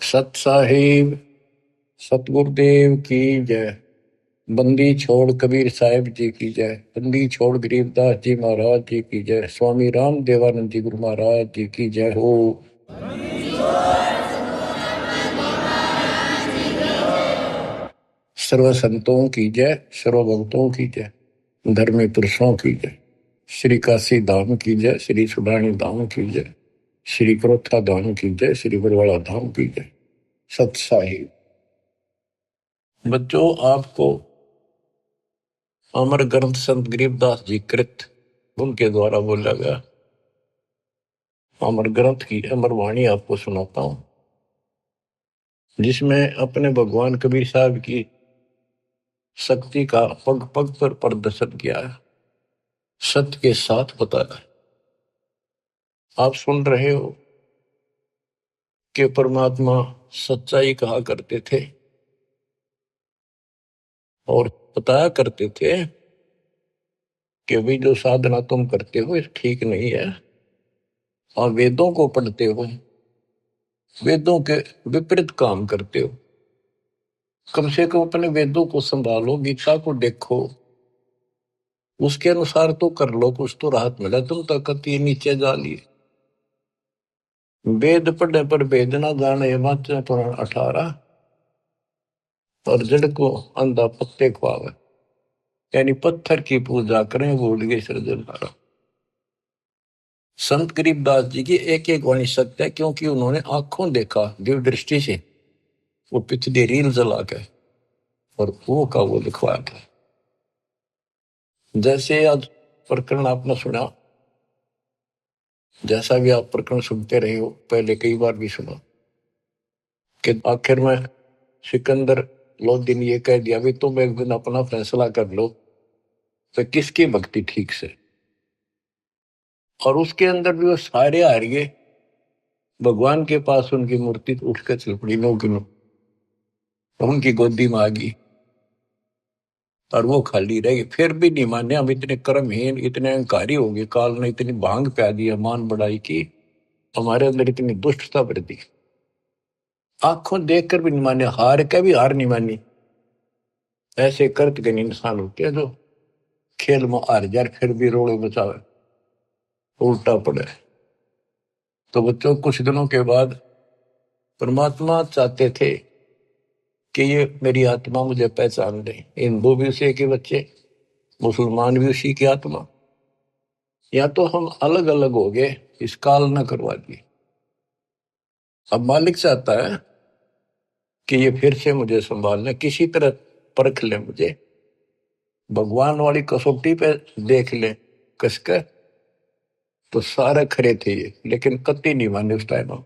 सत साहिब सतगुरुदेव की जय। बंदी छोड़ कबीर साहिब जी की जय। बंदी छोड़ गरीबदास जी महाराज जी की जय। स्वामी राम देवानंद जी गुरु महाराज जी की जय हो। सर्व संतों की जय, सर्व भक्तों की जय, धर्मी पुरुषों की जय। श्री काशी धाम की जय, श्री सुडानी धाम की जय, श्री क्रोथा धाम की जय, श्री बरवाड़ा धाम की जय। सत साहिब बच्चों, आपको अमर ग्रंथ संत गरीबदास जी कृत उनके द्वारा बोला गया अमर ग्रंथ की अमर वाणी आपको सुनाता हूं, जिसमें अपने भगवान कबीर साहब की शक्ति का पग पग पर प्रदर्शन किया है, सत्य के साथ बताया। आप सुन रहे हो कि परमात्मा सच्चाई कहा करते थे और बताया करते थे कि भाई जो साधना तुम करते हो ये ठीक नहीं है, और वेदों को पढ़ते हो, वेदों के विपरीत काम करते हो। कम से कम अपने वेदों को संभालो, गीता को देखो, उसके अनुसार तो कर लो, कुछ तो राहत मिला। तुम तो कति नीचे जा लिए। वेद पढ़ने पर वेद ना जाने, वाचा पुराण 18, और जड़ को अंधा पत्ते खुआवे, यानी पत्थर की पूजा करें भूल गए सृजनहारा। संत गरीबदास जी की एक एक वाणी सत्य है, क्योंकि उन्होंने आंखों देखा दिव्य दृष्टि से, वो पिछली रील जला के और वो का वो लिखवाया था। जैसे आज प्रकरण आपने सुना, जैसा भी आप प्रकरण सुनते रहे हो, पहले कई बार भी सुना कि आखिर में सिकंदर लोधी ने ये कह दिया, भी तुम एक दिन अपना फैसला कर लो तो किसकी भक्ति ठीक से। और उसके अंदर भी वो सारे हार गए। भगवान के पास उनकी मूर्ति उठकर चल पड़ी, नो किनो उनकी गोदी में आ गई और वो खाली रह गई। फिर भी नहीं माने, हम इतने कर्महीन, इतने अहंकारी हो गए, काल ने इतनी भांग प्या दी, मान बढ़ाई की, हमारे अंदर इतनी दुष्टता भर दी। आंखों देखकर भी नहीं माने, हार के भी हार नहीं मानी। ऐसे कर्तज्ञ इंसान होते हैं जो खेल में हार जाए फिर भी रोड़े बचावे, उल्टा पड़े। तो बच्चों, कुछ दिनों के बाद परमात्मा चाहते थे कि ये मेरी आत्मा मुझे पहचान ले। हिंदू भी उसी के बच्चे, मुसलमान भी उसी की आत्मा। या तो हम अलग अलग हो गए, इस काल न करवा दी। अब मालिक चाहता है कि ये फिर से मुझे संभाल ले, किसी तरह परख ले मुझे, भगवान वाली कसौटी पे देख ले कसकर। तो सारे खरे थे ये, लेकिन कति नहीं माने उस टाइम।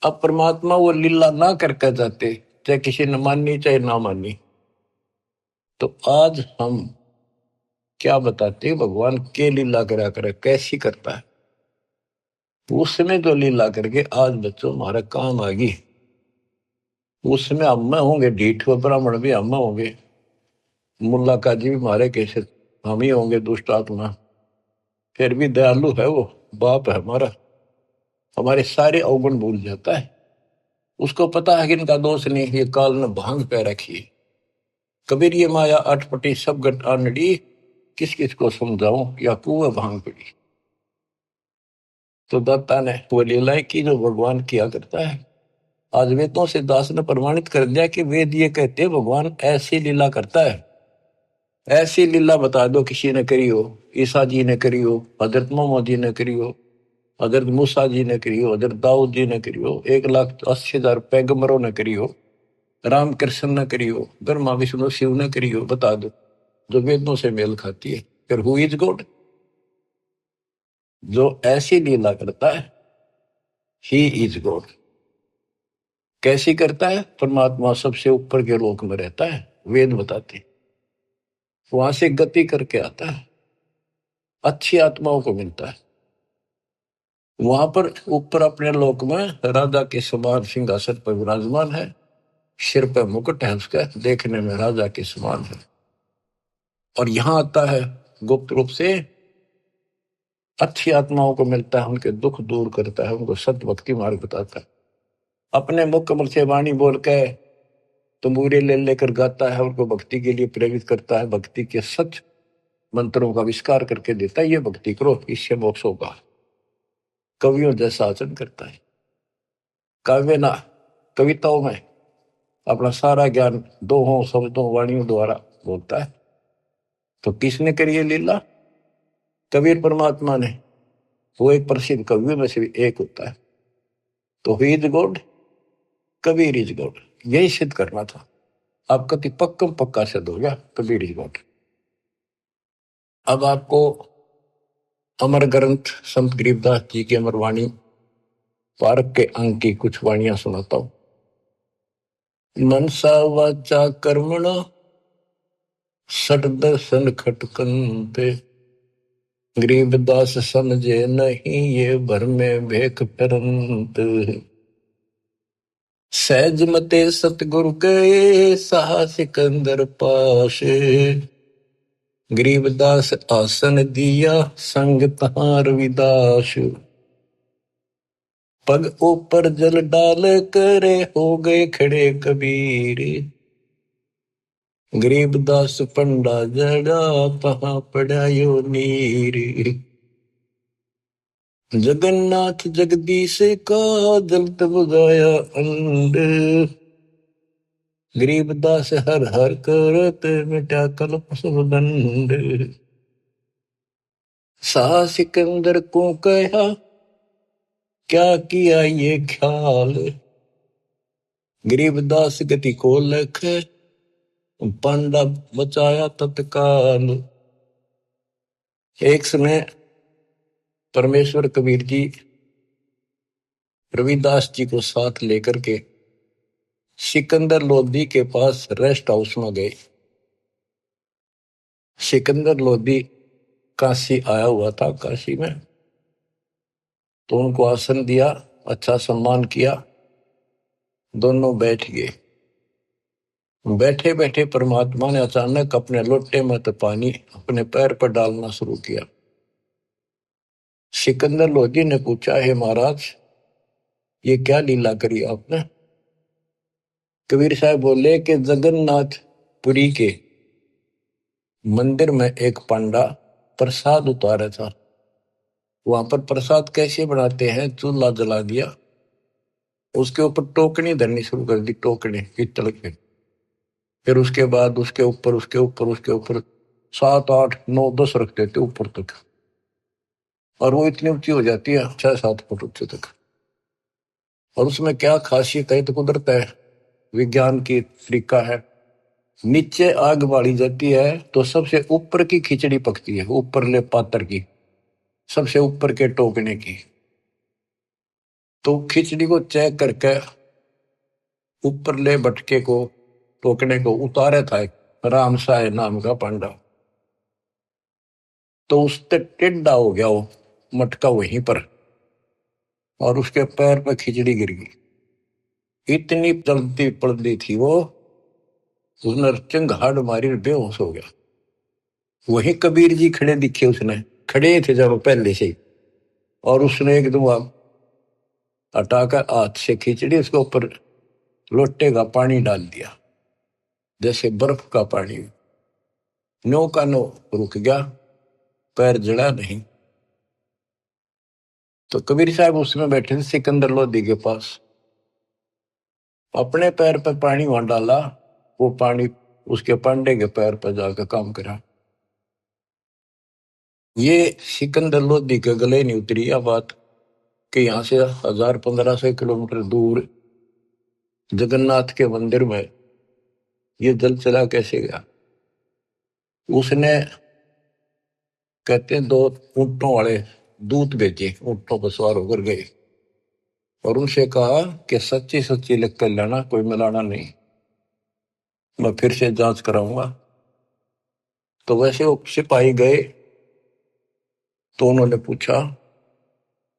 अब परमात्मा वो लीला ना करके जाते, चाहे किसी ने मानी चाहे ना मानी। तो आज हम क्या बताते, भगवान के लीला करा करे, कैसी करता है। उस समय जो लीला करके आज बच्चों हमारा काम आ गई, उस समय हम में होंगे ढीठ, ब्राह्मण भी हम में होंगे, मुल्ला काजी भी मारे कैसे हम ही होंगे दुष्ट आत्मा। फिर भी दयालु है वो, बाप है हमारा, हमारे सारे अवगुण भूल जाता है। उसको पता है कि इनका दोष नहीं, ये काल ने भांग पे रखी। कबीर ये माया अटपटी सब गट आनड़ी, किस किस को समझाऊं या कुएं भांग पड़ी। तो दत्ता ने वो लीलाएं की जो भगवान किया करता है। आज वेदों से दास ने प्रमाणित कर दिया कि वेद ये कहते हैं भगवान ऐसी लीला करता है। ऐसी लीला बता दो किसी ने करी हो, ईसा जी ने करी हो, हजरत मोहम्मद जी ने करी हो, हजरत मूसा जी ने करी हो, हजरत दाऊद जी ने करी हो, 1,80,000 पैगंबरों ने करी हो, राम कृष्ण ने करी हो, ब्रह्मा विष्णु शिव ने करी हो, बता दो जो वेदों से मेल खाती है। फिर हु इज गॉड? जो ऐसी लीला करता है ही इज गॉड। कैसी करता है? परमात्मा सबसे ऊपर के लोक में रहता है, वेद बताते, वहां से गति करके आता है, अच्छी आत्माओं को मिलता है। वहां पर ऊपर अपने लोक में राजा के समान सिंहासन पर विराजमान है, सिर पर मुकुट है उसका, देखने में राजा के समान है। और यहां आता है गुप्त रूप से, अच्छी आत्माओं को मिलता है, उनके दुख दूर करता है, उनको सत्य भक्ति मार्ग बताता है। अपने मुख कमल से वाणी बोल के तंबूरे ले लेकर गाता है, उनको भक्ति के लिए प्रेरित करता है, भक्ति के सच मंत्रों का आविष्कार करके देता है। ये भक्ति करो, इससे मोक्ष होगा। कवियों जैसा आचरण करता है। काव्य ना कविताओं में अपना सारा ज्ञान दोहों शब्दों वाणियों द्वारा बोलता है। तो किसने करी ये लीला? कबीर परमात्मा ने। वो एक प्रसिद्ध कवियों में से भी एक होता है। तो he is God, Kabir is God, यही सिद्ध करना था। आप कति पक्कम पक्का सिद्ध हो गया, कबीर इज गॉड। अब आपको अमर ग्रंथ संत गरीबदास जी की अमर वाणी पारक के अंक की कुछ वाणियां सुनाता हूं। मनसा वाचा कर्मणा सट दर्शन खटकंते, गरीबदास समझे नहीं ये भर में भेख फिरंत। सहज मते सतगुरु गए सहा सिकंदर पास, गरीबदास आसन दिया संग तहां रविदास। पग ऊपर जल डाल करे हो गए खड़े कबीर, गरीबदास पंडा जड़ा तहां पड़ा यो नीर। जगन्नाथ जगदीश का जलत बुझाया अंड, गरीबदास हर हर करत मिटा कल्प सब दंड। सा सिकंदर को कहा क्या किया ये ख्याल, गरीबदास गति को लख पंडा बचाया तत्काल। एक समय परमेश्वर कबीर जी रविदास जी को साथ लेकर के सिकंदर लोधी के पास रेस्ट हाउस में गए। सिकंदर लोधी काशी आया हुआ था, काशी में। तो उनको आसन दिया, अच्छा सम्मान किया, दोनों बैठ गए। बैठे बैठे परमात्मा ने अचानक अपने लोटे में तो पानी अपने पैर पर डालना शुरू किया। सिकंदर लोधी ने पूछा, हे महाराज ये क्या लीला करी आपने? कबीर साहब बोले कि जगन्नाथ पुरी के मंदिर में एक पंडा प्रसाद उतारा था। वहां पर प्रसाद कैसे बनाते हैं, चूल्हा जला दिया, उसके ऊपर टोकनी धरनी शुरू कर दी, टोकनी पित्तल के। फिर उसके बाद उसके ऊपर उसके ऊपर उसके ऊपर 7 8 9 10 रख देते ऊपर तक, और वो इतनी ऊंची हो जाती है 6 7 फुट ऊंचे तक। और उसमें क्या खासियत है, तो कुदरत है, विज्ञान की तरीका है। नीचे आग बाली जाती है तो सबसे ऊपर की खिचड़ी पकती है, ऊपर ले पात्र की, सबसे ऊपर के टोकने की। तो खिचड़ी को चेक करके ऊपर ले भटके को टोकने को उतारे था एक राम साय नाम का पांडा। तो उससे टेढ़ा हो गया वो मटका वहीं पर, और उसके पैर पर खिचड़ी गिर गई। इतनी जल्दी पड़ती थी वो, उसने चिंगाड़ मारी, बेहोश हो गया। वही कबीर जी खड़े दिखे, उसने खड़े थे जब पहले से ही, और उसने एकदम हटाकर हाथ से खिचड़ी उसके ऊपर लोटे का पानी डाल दिया, जैसे बर्फ का पानी। नो का नो रुक गया, पैर जड़ा नहीं। तो कबीर साहब उसमें बैठे थे सिकंदर लोधी के पास, अपने पैर पर पानी वहां डाला, वो पानी उसके पांडे के पैर पर जाकर काम करा। ये सिकंदर लोधी के गले नहीं उतरी यह बात कि यहां से 1000-1500 किलोमीटर दूर जगन्नाथ के मंदिर में ये जल चला कैसे गया। उसने कहते हैं 2 ऊंटों वाले दूत भेजे, ऊंटों पर सवार होकर गए और उनसे कहा कि सच्ची सच्ची लिख कर लेना, कोई मिलाना नहीं, मैं फिर से जांच कराऊंगा। तो वैसे वो सिपाही गए, तो उन्होंने पूछा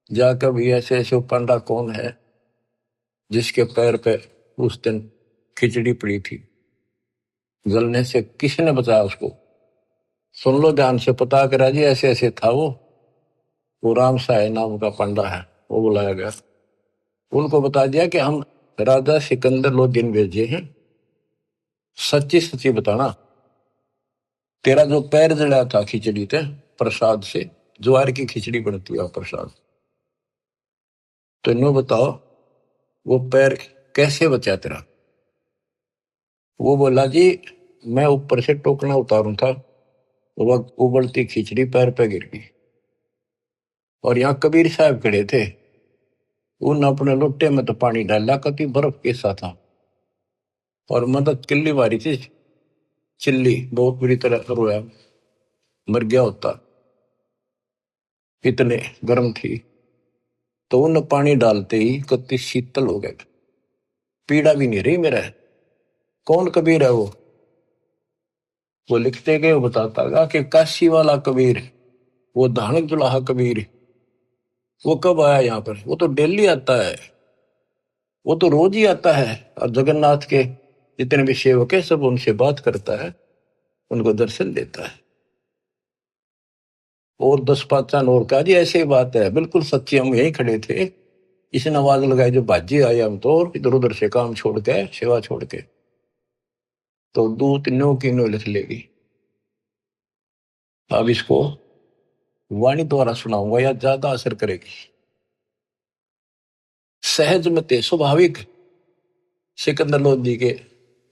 जाकर भी ऐसे ऐसे पंडा कौन है जिसके पैर पे उस दिन खिचड़ी पड़ी थी, जलने से किसने बताया उसको? सुन लो ध्यान से, पता करा जी, ऐसे ऐसे था वो राम साय नाम का पंडा है, वो बुलाया गया। उनको बता दिया कि हम राजा सिकंदर लोदीन भेजे हैं, सच्ची सच्ची बताना, तेरा जो पैर जड़ा था खिचड़ी थे प्रसाद से, ज्वार की खिचड़ी बनती है प्रसाद, तो इन्हों बताओ वो पैर कैसे बचा तेरा। वो बोला जी मैं ऊपर से टोकना उतारू था, वो उबलती खिचड़ी पैर पे गिर गई, और यहाँ कबीर साहब खड़े थे, उन अपने लोटे में तो पानी डाला, कति बर्फ कैसा था, और मदद किल्ली मारी थी, चिल्ली बहुत बुरी तरह रोया, मर गया होता, इतने गर्म थी। तो उन पानी डालते ही कति शीतल हो गए, पीड़ा भी नहीं रही मेरा। कौन कबीर है वो लिखते गए, वो बताता गा कि काशी वाला कबीर, वो धानक जुलाहा कबीर, वो कब आया यहाँ पर, वो तो डेली आता है, वो तो रोज ही आता है, और जगन्नाथ के जितने भी सेवक है सब उनसे बात करता है, उनको दर्शन देता है। और 10 पाँच और कहा जी ऐसी बात है, बिल्कुल सच्ची, हम यहीं खड़े थे, इसने आवाज लगाई जो बाजी आए हम तो, और इधर उधर से काम छोड़ के सेवा छोड़ के, तो दूत नो की नो लिख लेगी। अब इसको वाणी द्वारा सुनाऊंगा या ज्यादा असर करेगी। सहज मते स्वाभाविक सिकंदर लोधी के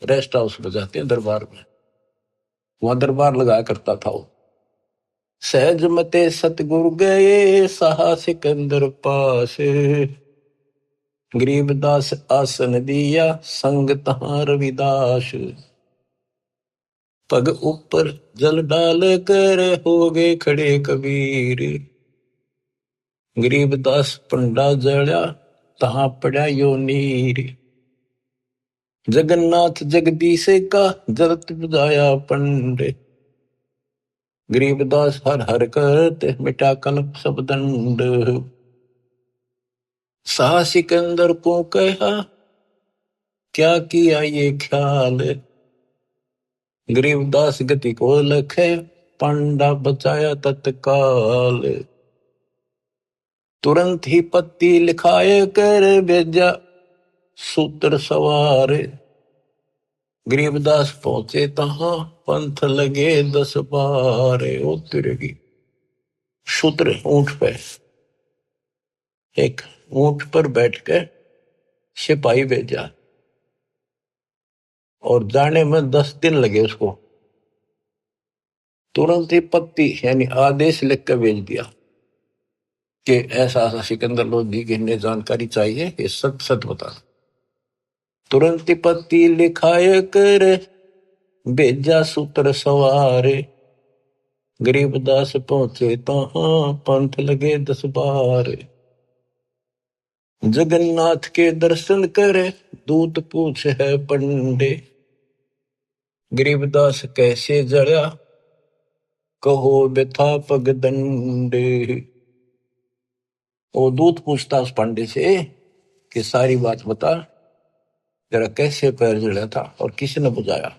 रेस्ट हाउस में जाते हैं दरबार में, वहां दरबार लगाया करता था वो। सहज मते सतगुरु गए सहा सिकंदर पास, गरीबदास आसन दिया संग तहां रविदास, पग ऊपर जल डाल कर हो गए खड़े कबीर, गरीबदास पंडा जड़ा तहां पड़ा यो नीर, जगन्नाथ जगदीश का जलत बुझाया पंडे, गरीबदास हर हर करते मिटा कल्प सब दंड, सा सिकंदर को कहा क्या किया ये ख्याल, गरीबदास गति को लखे पंडा बचाया तत्काल, तुरंत ही पत्ती लिखाए कर भेजा सूत्र सवार, गरीबदास पहुंचे तहां पंथ लगे 10 12, उतरेगी सूत्र ऊंट पे, एक ऊंट पर बैठ कर सिपाही भेजा, और जाने में 10 दिन लगे उसको, तुरंत ही पत्ती यानी आदेश लिख कर भेज दिया कि ऐसा ऐसा सिकंदर लोधी की इन्हें जानकारी चाहिए, ये सच सच बता। तुरंत ही पत्ती लिखाए कर भेजा सूत्र सवारे, गरीबदास पहुंचे तहां पंथ लगे 10 12, जगन्नाथ के दर्शन करे दूत पूछ है पंडे, गरीबदास कैसे जड़ा कहो व्यथा पग दंडे। वो दूत पूछता उस पंडे से कि सारी बात बता, जरा कैसे पैर जड़ा था और किसने बुझाया।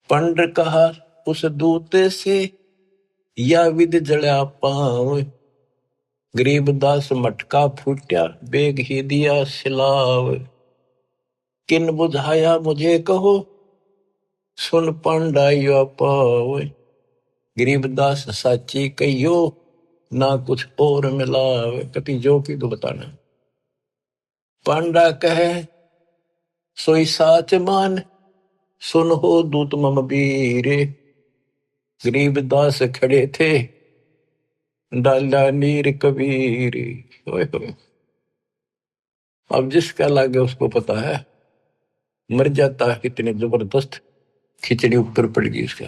पंड कहा उस दूत से या विध जड़ा पांव, गरीबदास मटका फूट्या बेग ही दिया सिलाव, किन बुझाया मुझे कहो सुन पंडा यो पाव, गरीबदास साची कहियो ना कुछ और मिलावे, कति जो की तो बताना। पांडा कहे सोई साच मान सुन हो दूत मम वीरे, गरीबदास खड़े थे डाला नीर कबीर। अब जिसका लागे उसको पता है, मर जाता है कितने जबरदस्त खिचड़ी ऊपर पड़ गई उसका।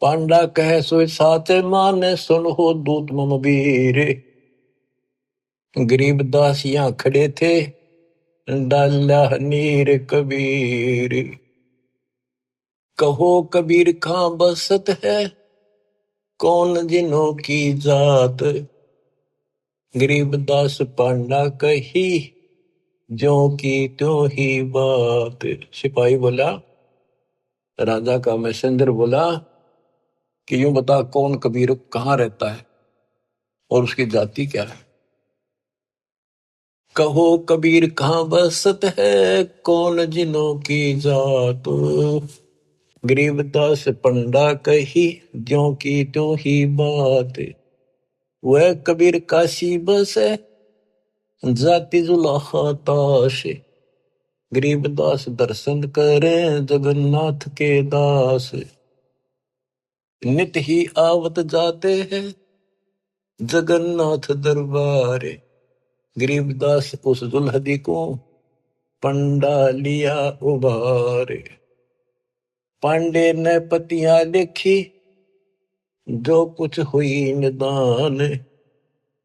पांडा कहे सोई साच मान सुन हो दूत मम वीरे, गरीबदास यहाँ खड़े थे डाला नीर कबीर, कहो कबीर खां बसत है कौन जिनों की जात, गरीबदास पांडा कही ज्यों की त्यों ही बात। सिपाही बोला, राजा का मैसेंजर बोला कि यूं बता कौन कबीर कहाँ रहता है और उसकी जाति क्या है। कहो कबीर कहाँ बसत है, कौन जिनों की जात। गरीबदास पंडा कही, ज्यों की त्यों ही बात। वह कबीर काशी बसे, जाति जुलाहा ताश। गरीबदास दर्शन करें, जगन्नाथ के दास। नित ही आवत जाते हैं, जगन्नाथ दरबार। गरीबदास उस दुल्हदी को, पंडा लिया उबार। पांडे ने पतियां देखी, जो कुछ हुई निदान।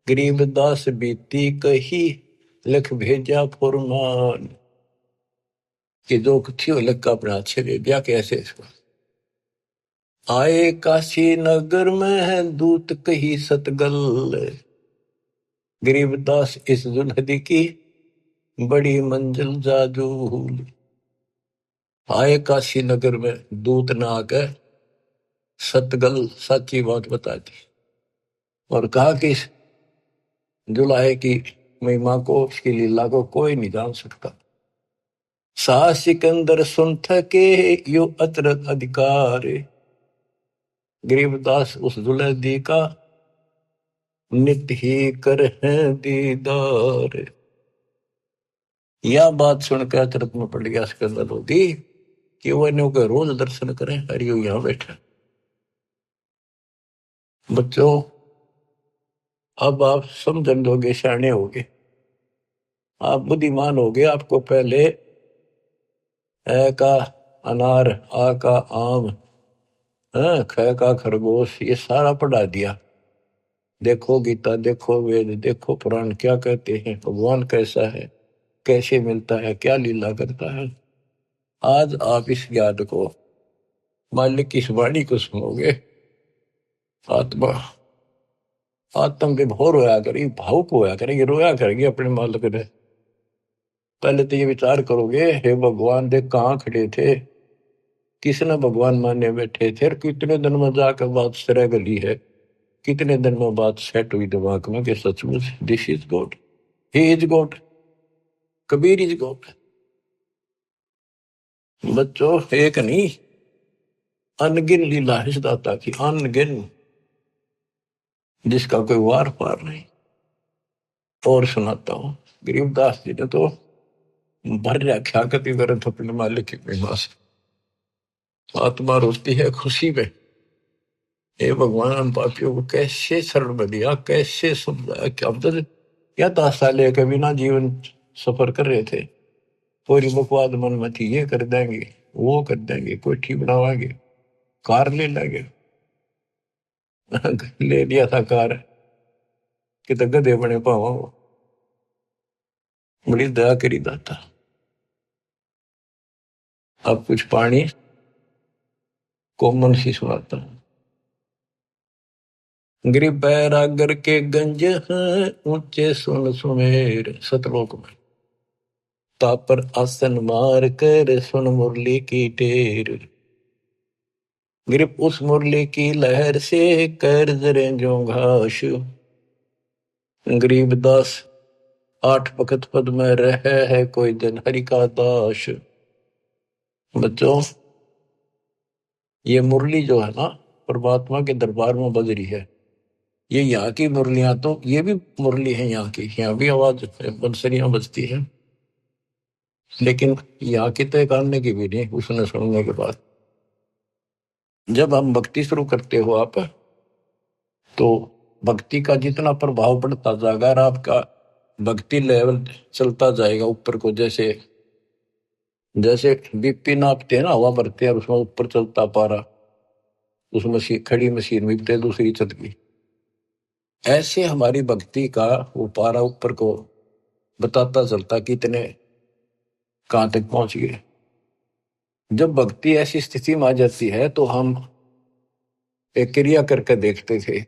गरीबदास बीती कही, लिख भेजा फुरमान। कि जो कुछ हो लिख का अपने अच्छे दे दिया। कैसे आए काशी नगर में है, दूत कही सतगल। गरीबदास इस दुल्हदी की, बड़ी मंजिल जाजूल। आए काशी नगर में, दूत ने आकर सतगल सच्ची बात बता दी और कहा कि जुलाहे की महिमा को, उसकी लीला को कोई नहीं जान सकता। सा सिकंदर सुन थके, यो अचरज अधिकार। गरीबदास उस दुल्हदी का, नित ही कर है दीदार। यह बात सुनकर अचरज में पड़ गया सिकंदर लोधी कि वो इन्हों के रोज दर्शन करें। हरियो यहां बैठा। बच्चों, अब आप समझ लोगे, सियाने होगे, आप बुद्धिमान होगे। आपको पहले ए का अनार, आ का आम, ख का खरगोश, ये सारा पढ़ा दिया। देखो गीता, देखो वेद, देखो पुराण क्या कहते हैं, भगवान कैसा है, कैसे मिलता है, क्या लीला करता है। आज आप इस ज्ञान को, मालिक की इस वाणी को सुनोगे, आत्मा आत्म विभोर होया करेगी, भावुक होया करेगी, रोया करेगी अपने मालिक ने। पहले तो ये विचार करोगे, हे भगवान देख कहाँ खड़े थे, किसने भगवान माने बैठे थे, और कितने दिन में जाकर बात सिरे गली है, कितने दिन में बात सेट हुई दिमाग में कि सचमुच this is God, he is God, Kabir is God. बच्चों, एक नहीं, अनगिन लीला है इस दाता की, अनगिन, जिसका कोई वार पार नहीं। और सुनाता हूं, गरीबदास जी ने तो भर रखा कति वरत अपने मालिक की महिमा से। आत्मा रोती है खुशी में, हे भगवान हम पापियों को कैसे शरण में दिया, कैसे समझाया कि अब तक या 10 साल के बिना जीवन सफर कर रहे थे। पूरी बकवाद मन में थी, ये कर देंगे, वो कर देंगे, कोठी बनावाएंगे, कार ले लेंगे। ले लिया था कार कि तो गधे बने पावा। बड़ी दया करी दाता। अब कुछ पानी कोमल सी सुनाता हूं। गरीब बैरागर के गंज हैं, ऊंचे सुन सुमेर, सतलोक में तापर आसन मार कर, सुन मुरली की टेर। गरीब उस मुरली की लहर से, कर जरे जो घास। गरीबदास 8 वक्त पद में रह है, कोई दिन हरि का दास। बच्चों, ये मुरली जो है ना, परमात्मा के दरबार में बज रही है। ये यहाँ की मुरलियां तो, ये भी मुरली है यहाँ की, यहाँ भी आवाज बंसरियां बजती है, लेकिन यहाँ की तो एक आने की भी नहीं उसने सुनने के बाद। जब हम भक्ति शुरू करते हो आप, तो भक्ति का जितना प्रभाव पड़ता जाएगा, और आपका भक्ति लेवल चलता जाएगा ऊपर को। जैसे जैसे बीपी नापते हैं ना, हवा भरते हैं और उसमें ऊपर चलता पारा, उस मशीन, खड़ी मशीन बीपते दूसरी छत की, ऐसे हमारी भक्ति का वो पारा ऊपर को बताता चलता कि इतने कहां तक पहुंच गए। जब भक्ति ऐसी स्थिति में आ जाती है, तो हम एक क्रिया करके देखते थे,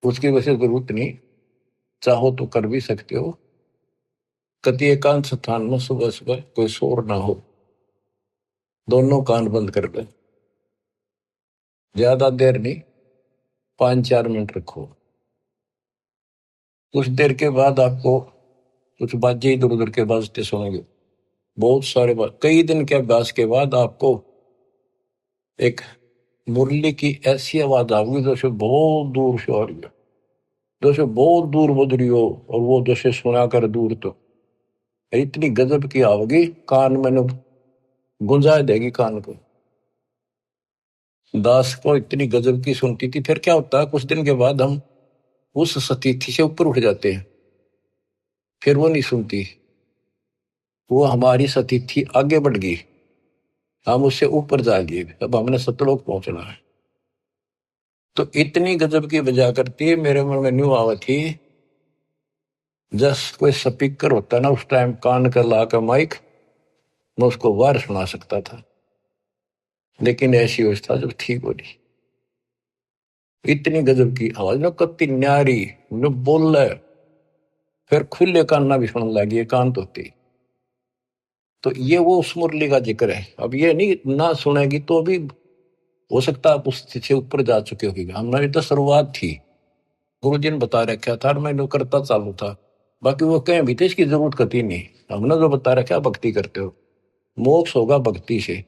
उसकी वजह जरूरत नहीं, चाहो तो कर भी सकते हो। कति एकांत स्थान में सुबह सुबह कोई शोर ना हो, दोनों कान बंद कर दे, ज्यादा देर नहीं, 5-4 मिनट रखो। कुछ देर के बाद आपको कुछ बाजे इधर उधर के बाजते सुनेंगे, बहुत सारे कई दिन के अभ्यास के बाद आपको एक मुरली की ऐसी आवाज आएगी जैसे बहुत दूर से आ रही है, जैसे बहुत दूर बज रही हो, और वो जैसे सुना कर दूर, तो इतनी गजब की आवेगी, कान में गुंजा देगी कान को। दास को इतनी गजब की सुनती थी। फिर क्या होता है, कुछ दिन के बाद हम उस सतीथि से ऊपर उठ जाते हैं, फिर वो नहीं सुनती, वो हमारी सतीथि आगे बढ़ गई, हम उससे ऊपर जा गए, अब हमने सतलोक पहुंचना है। तो इतनी गजब की बजा करती है, मेरे मन में न्यू आवा थी, जस कोई स्पीकर होता ना उस टाइम कान कर ला कर माइक, मैं उसको वार सुना सकता था, लेकिन ऐसी अवस्था जब ठीक हो रही, इतनी गजब की आवाज न, कत्ती न्यारी न बोल रहा है, फिर खुले कान ना भी सुनने लगी, कान तो होती। तो ये वो उस मुरली का जिक्र है। अब ये नहीं ना सुनेगी तो भी हो सकता है आप उस स्थिति से ऊपर जा चुके होगी, हमारी तो शुरुआत थी, गुरु जी ने बता रखा था, मैंने करता चालू था, बाकी वो कहीं भी थे इसकी जरूरत कती नहीं, हमने जो बता रखा भक्ति करते हो, मोक्ष होगा भक्ति से।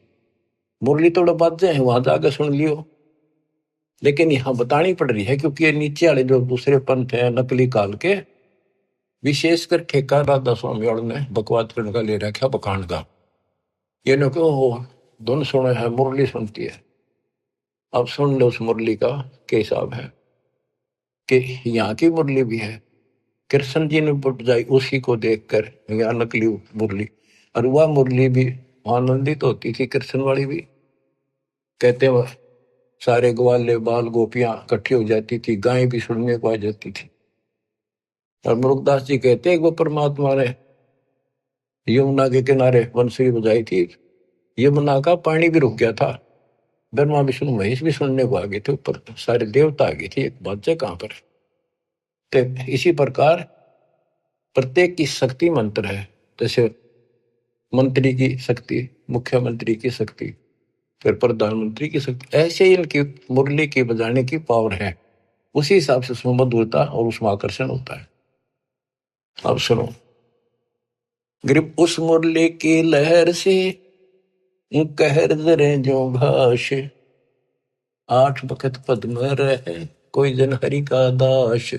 मुरली थोड़ा बाजे हैं वहां जाकर सुन लियो, लेकिन यहाँ बतानी पड़ रही है क्योंकि ये नीचे वाले जो दूसरे पंथ है नकली काल के, विशेषकर ठेका राधा स्वामी और ने बकवाद करने का ले रखा बखान का, ये न क्यों धुन सुने है मुरली सुनती है। अब सुन लो उस मुरली का क्या हिसाब है, कि यहाँ की मुरली भी है, कृष्ण जी ने बजाई उसी को देखकर, यहाँ नकली मुरली, और वह मुरली भी आनंदित होती थी, कृष्ण वाली भी, कहते वह सारे ग्वाले बाल गोपियां इकट्ठी हो जाती थी, गायें भी सुनने को आ जाती थी। और मुरुगदास जी कहते हैं वो परमात्मा ने यमुना के किनारे बंसुरी बजाई थी, यमुना का पानी भी रुक गया था, ब्रह्मा विष्णु महेश भी सुनने को आ गए थे, ऊपर सारे देवता आ गए थे, एक बात है कहां पर। तो इसी प्रकार प्रत्येक की शक्ति मंत्र है, जैसे मंत्री की शक्ति, मुख्यमंत्री की शक्ति, फिर प्रधानमंत्री की शक्ति, ऐसे ही इनकी मुरली की बजाने की पावर है, उसी हिसाब से उसमें मधुरता और उसमें आकर्षण होता है। अब सुनो, ग्रिप उस मुरली की लहर से कहर जरे जो घास, आठ बखत पद में रहे कोई जन हरि का दास,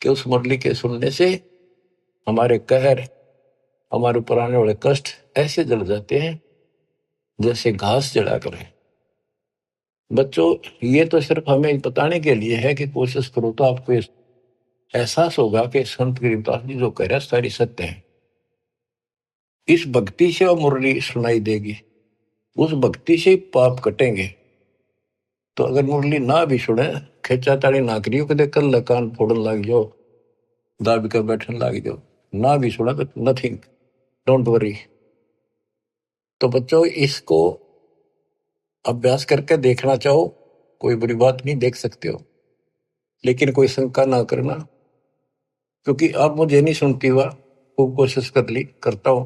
कि उस मुरली के सुनने से हमारे कहर, हमारे ऊपर आने वाले कष्ट ऐसे जल जाते हैं जैसे घास जला करे। बच्चों, ये तो सिर्फ हमें बताने के लिए है कि कोशिश करो तो आपको एहसास होगा कि संत गरीबदास जी जो कह रहे हैं सारी सत्य है। इस भक्ति से वो मुरली सुनाई देगी, उस भक्ति से पाप कटेंगे। तो अगर मुरली ना भी सुने, खेचा ताड़ी ना करियो कि कल कान फोड़न लग जाओ, दाबी कर बैठन लग जाओ, ना भी सुना तो नथिंग, डोंट वरी। तो बच्चों, इसको अभ्यास करके देखना चाहो, कोई बुरी बात नहीं, देख सकते हो, लेकिन कोई शंका ना करना, क्योंकि अब मुझे नहीं सुनती हुआ, खूब कोशिश कर ली, करता हूं।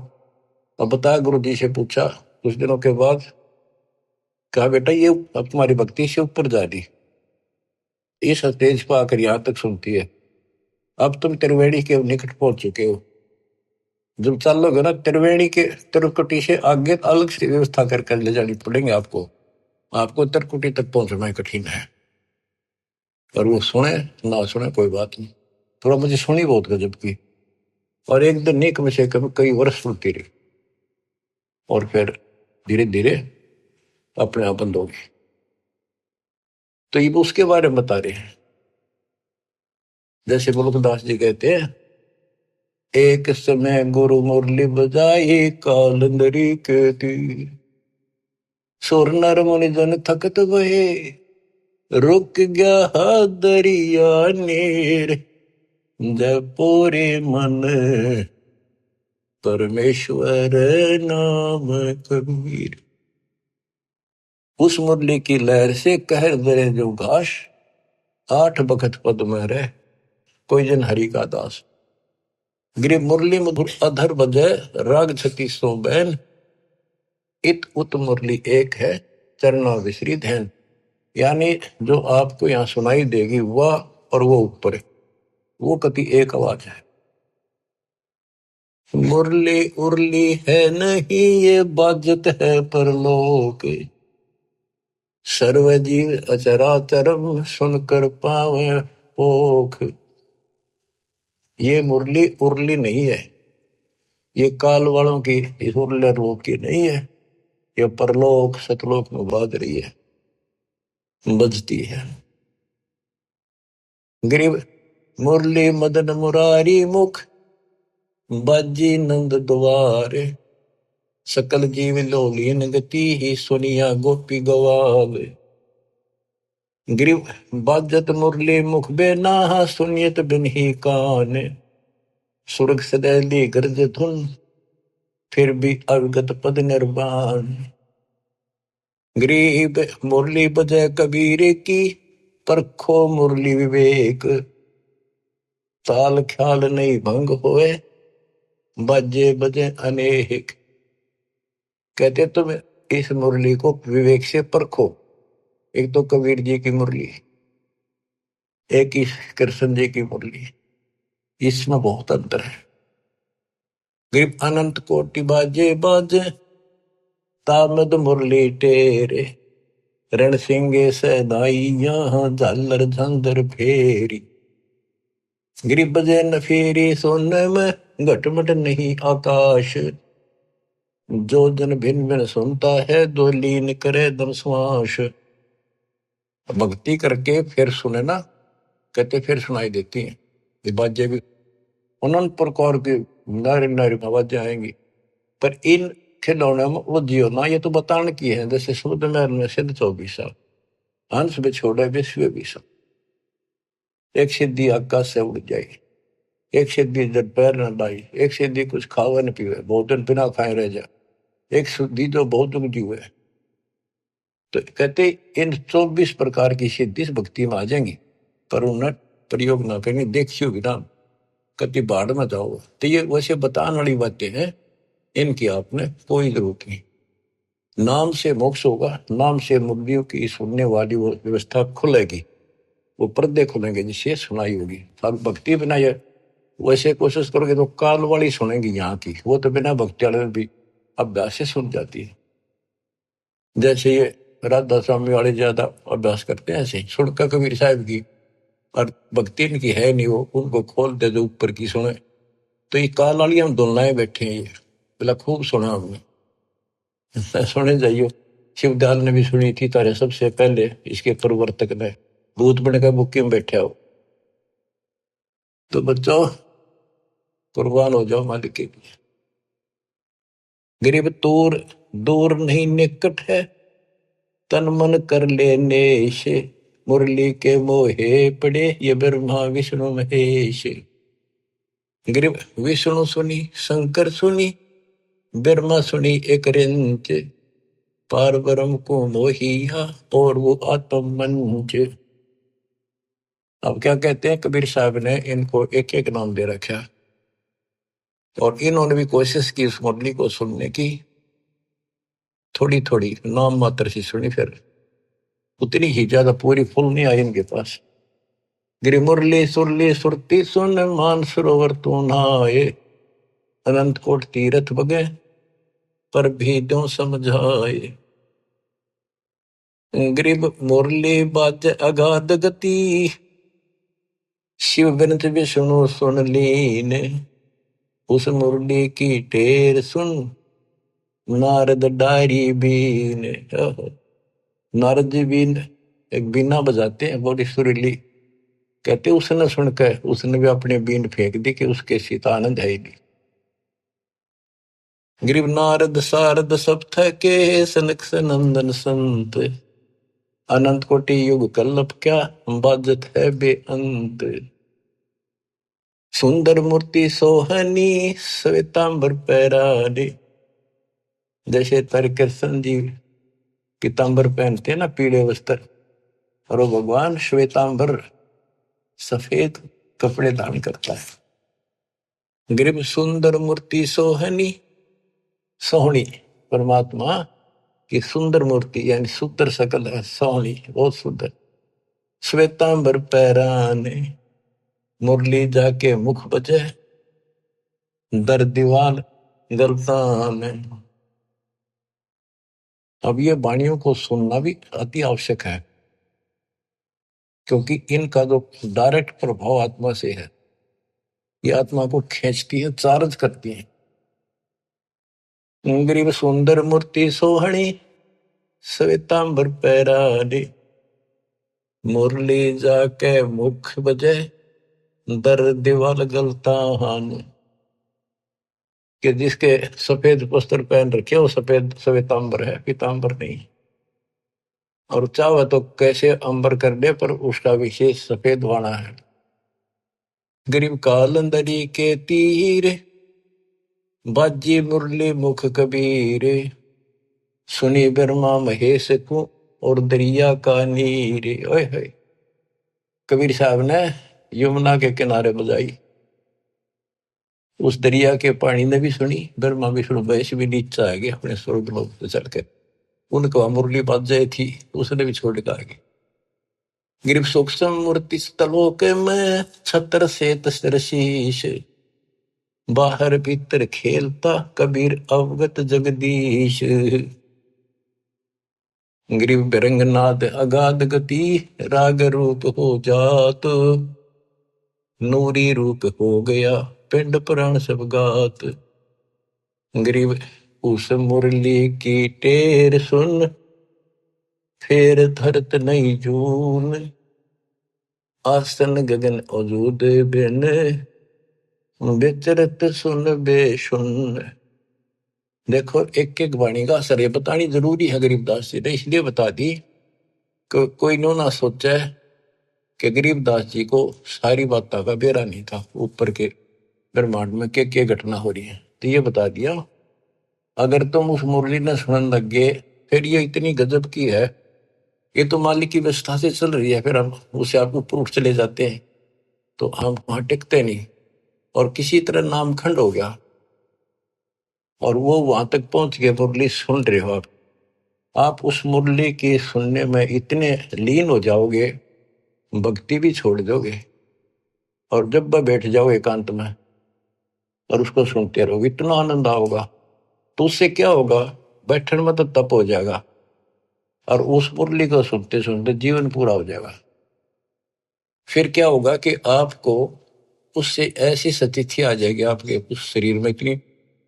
अब बताया, गुरु जी से पूछा कुछ दिनों के बाद, कहा बेटा ये अब तुम्हारी भक्ति से ऊपर जा रही, इस स्टेज पर आकर यहां तक सुनती है, अब तुम त्रिवेणी के निकट पहुंच चुके हो, जब चलोगे ना त्रिवेणी के त्रिकुटी से आगे अलग से व्यवस्था करके ले जानी पड़ेंगे आपको, आपको त्रिकुटी तक पहुंचना कठिन है। और वो सुने ना सुने कोई बात नहीं, थोड़ा मुझे सुनी बहुत गजब की, और एक दिन नहीं कम से कम कई वर्ष सुनती रही, और फिर धीरे धीरे अपने आप बंद होगी। तो ये उसके बारे में बता रहे हैं, जैसे मुल्कदास जी कहते हैं, एक समय गुरु मुरली बजाई कालंदरी के तीर, सुर नर मुनि जन थकत बहे, रुक गया दरिया नीर, जपूरे मन परमेश्वर नाम कबीर। उस मुरली की लहर से कहर दरे जो घास, आठ बखत पद में रहे कोई जन हरि का दास। गिरि मुरली मधुर अधर बजे राग छती सो बैन, इत उत मुरली एक है चरना विसरी धैन। यानी जो आपको यहाँ सुनाई देगी वह और वो ऊपर है, वो कति एक आवाज है। मुरली उरली है नहीं ये बाजत है परलोक, सर्वजीव अचराचरम सुनकर पावे पोख। ये मुरली उरली नहीं है, ये काल वालों की इस उरले रोग की नहीं है, ये परलोक सतलोक में बाज रही है, बजती है। गरीब मुरली मदन मुरारी मुख, बाजी नंद द्वारे, सकल जीव लोलीन गति ही सुनिया गोपी गवावे। गरीब बाजत मुरली मुख बेना सुनियत बिन ही कान, सुरग सदैली गर्ज धुन फिर भी अवगत पद निर्वाण। गरीब मुरली बजय कबीर की, परखो मुरली विवेक, ताल ख्याल नहीं भंग होए, बाजे बजे अनेक। कहते तुम इस मुरली को विवेक से परखो। एक तो कबीर जी की मुरली, एक ही कृष्ण जी की मुरली, इसमें बहुत अंतर है। गरीब अनंत कोटि बाजे बाजे, तामद मुरली टेरे, रण सिंगे सदाई यहाँ झालर झंझर फेरी। गरीब बजे न फेरी सोने में घटमट नहीं आकाश, जो जन भिन्न भिन्न सुनता है दो लीन करे दम श्वास। भक्ति करके फिर सुने ना, कहते फिर सुनाई देती हैं ये बाजे भी, अनंत प्रकार की नारी नारी आवाजें आएंगी। पर इन खिलौने में वो जियो ना, ये तो बताने की है। जैसे शुद्ध महल में सिद्ध 24 साल, हंस में छोड़े विश्व 20 साल, एक सिद्धि आकाश से उड़ जाए, एक सिद्धि जब पैर न लाई, एक सिद्धि कुछ खावे न पीवे, बहुत दिन बिना खाए रह जा, एक सिद्धि जो बहुत ऊंची हुए। तो कहते इन 24 प्रकार की सिद्धि इस भक्ति में आ जाएंगी, पर उन्हें प्रयोग ना करेंगे, देखियो भी ना, कति बाढ़ में जाओ। तो ये वैसे बताने वाली बातें हैं, इनकी आपने कोई जरूरत नहीं। नाम से मोक्ष होगा, नाम से मुक्तियों की सुनने वाली वो व्यवस्था खुलेगी, वो पर्दे खुलेंगे जिससे सुनाई होगी। अब भक्ति बिना ये वैसे कोशिश करोगे तो काल वाली सुनेंगी यहाँ की, वो तो बिना भक्ति वाले भी अभ्यास से सुन जाती है। जैसे ये राधा स्वामी वाले ज्यादा अभ्यास करते हैं, ऐसे सुनकर कबीर साहब की, और भक्ति इनकी है नहीं, वो उनको खोल दे जो ऊपर की सुने। तो ये काल वाली हम दोनों बैठे हैं, ये बोला खूब सुना हमने। सुने जाइयो, शिवदयाल ने भी सुनी थी तारे सबसे पहले, इसके प्रवर्तक ने भूत बनकर बुक्की में बैठा हो। तो बच्चों कुर्बान हो जाओ मालिक के लिए। गरीब दूर दूर नहीं निकट है, तन मन कर लेने से, मुरली के मोहे पड़े ये ब्रह्मा विष्णु महेश। गरीब विष्णु सुनी शंकर सुनी, ब्रह्मा सुनी एक रिंच, पार ब्रह्म को मोहिया और वो आत्म मंच। अब क्या कहते हैं कबीर साहब ने इनको एक एक नाम दे रखा, और इन्होंने भी कोशिश की उस मुरली को सुनने की, थोड़ी थोड़ी नाम मात्र से सुनी, फिर उतनी ही ज्यादा पूरी फुल नहीं आई इनके पास। गिरि मुरली सुरली सुरती सुन, मान सरोवर तू नहाए, अनंत कोट तीरथ बगे पर भी दो समझाए। गरीब मुरली बाज अगाध गति, शिव बिनत विष्णु सुन लीन, उस मुरली की टेर सुन, नारद डारी बीन। नारद जी बीन एक बीना बजाते हैं बड़ी सुरीली, कहते उसने सुनकर उसने भी अपनी बीन फेंक दी कि उसके सीता आनंद है ही नहीं। गरीब नारद सारद सब थके, सनक सनंदन संत, अनंत कोटि युग कल्लप क्या बाजत है बेअंत। सुंदर मूर्ति सोहनी श्वेतांबर पैरानी, जैसे कृष्ण जी पीतांबर पहनते हैं ना, पीले वस्त्र, और वो भगवान श्वेतांबर सफेद कपड़े धारण करता है। गरीब सुंदर मूर्ति सोहनी, सोहनी परमात्मा की सुंदर मूर्ति, यानी सुंदर सकल है, सोहनी बहुत सुंदर। श्वेतांबर पैराने, मुरली जाके मुख बजे, दर दीवाल गलतान। अब ये वाणियों को सुनना भी अति आवश्यक है, क्योंकि इनका जो डायरेक्ट प्रभाव आत्मा से है, ये आत्मा को खींचती है, चार्ज करती है। गरीब सुंदर मूर्ति सोहणी, श्वेतांबर पैराडे, मुरली जाके मुख बजे, दर दीवाल गलतान। कि जिसके सफेद वस्त्र पहन रखे वो सफेद श्वेतांबर है, पीतांबर नहीं। और चाहे तो कैसे अंबर कर दे, पर उसका विशेष सफेद वाणा है। गरीब कालंदरी के तीर, बाजी मुरली मुख कबीर, सुनी ब्रह्मा महेश को, और दरिया का नीर। ओए होए, कबीर साहब ने यमुना के किनारे बजाई, उस दरिया के पानी ने भी सुनी, ब्रह्मा विष्णु महेश भी नीचे आ गए अपने स्वर्ग लोक से चल के। उनको मुरली बाज जाए थी, उसने भी छोड़ के आ गए। गिरिव सूक्ष्म मूर्ति स्थलोक में, छत्र से तस्तर शीश, बाहर भीतर खेलता कबीर अवगत जगदीश। ग्रीव बिरंगनाद अगाध गति, राग रूप हो जात, नूरी रूप हो गया पिंड प्राण सब गात। ग्रीव उस मुरली की टेर सुन, फेर धरत नहीं जून, आसन गगन अजूद बिन, विचरत सुन बेसुन। देखो एक एक वाणी का असर ये बतानी जरूरी है गरीबदास जी ने, इसलिए बता दी कि कोई नो ना सोचे कि गरीबदास जी को सारी बातों का बेरा नहीं था, ऊपर के ब्रह्मांड में क्या घटना हो रही है। तो ये बता दिया, अगर तुम उस मुरली ने सुनने लग गए, फिर ये इतनी गजब की है, ये तो मालिक की व्यवस्था से चल रही है, फिर हम उसे आप ऊपर उठ चले जाते हैं तो हम वहां टिकते नहीं, और किसी तरह नामखंड हो गया और वो वहां तक पहुंच गए। मुरली सुन रहे हो आप उस मुरली की सुनने में इतने लीन हो जाओगे, भक्ति भी छोड़ दोगे, और जब वह बैठ जाओ एकांत में और उसको सुनते रहोगे, इतना आनंद आओगा। तो उससे क्या होगा, बैठने में तो तप हो जाएगा, और उस मुरली को सुनते सुनते जीवन पूरा हो जाएगा। फिर क्या होगा कि आपको उससे ऐसी स्थिति आ जाएगी, आपके उस शरीर में इतनी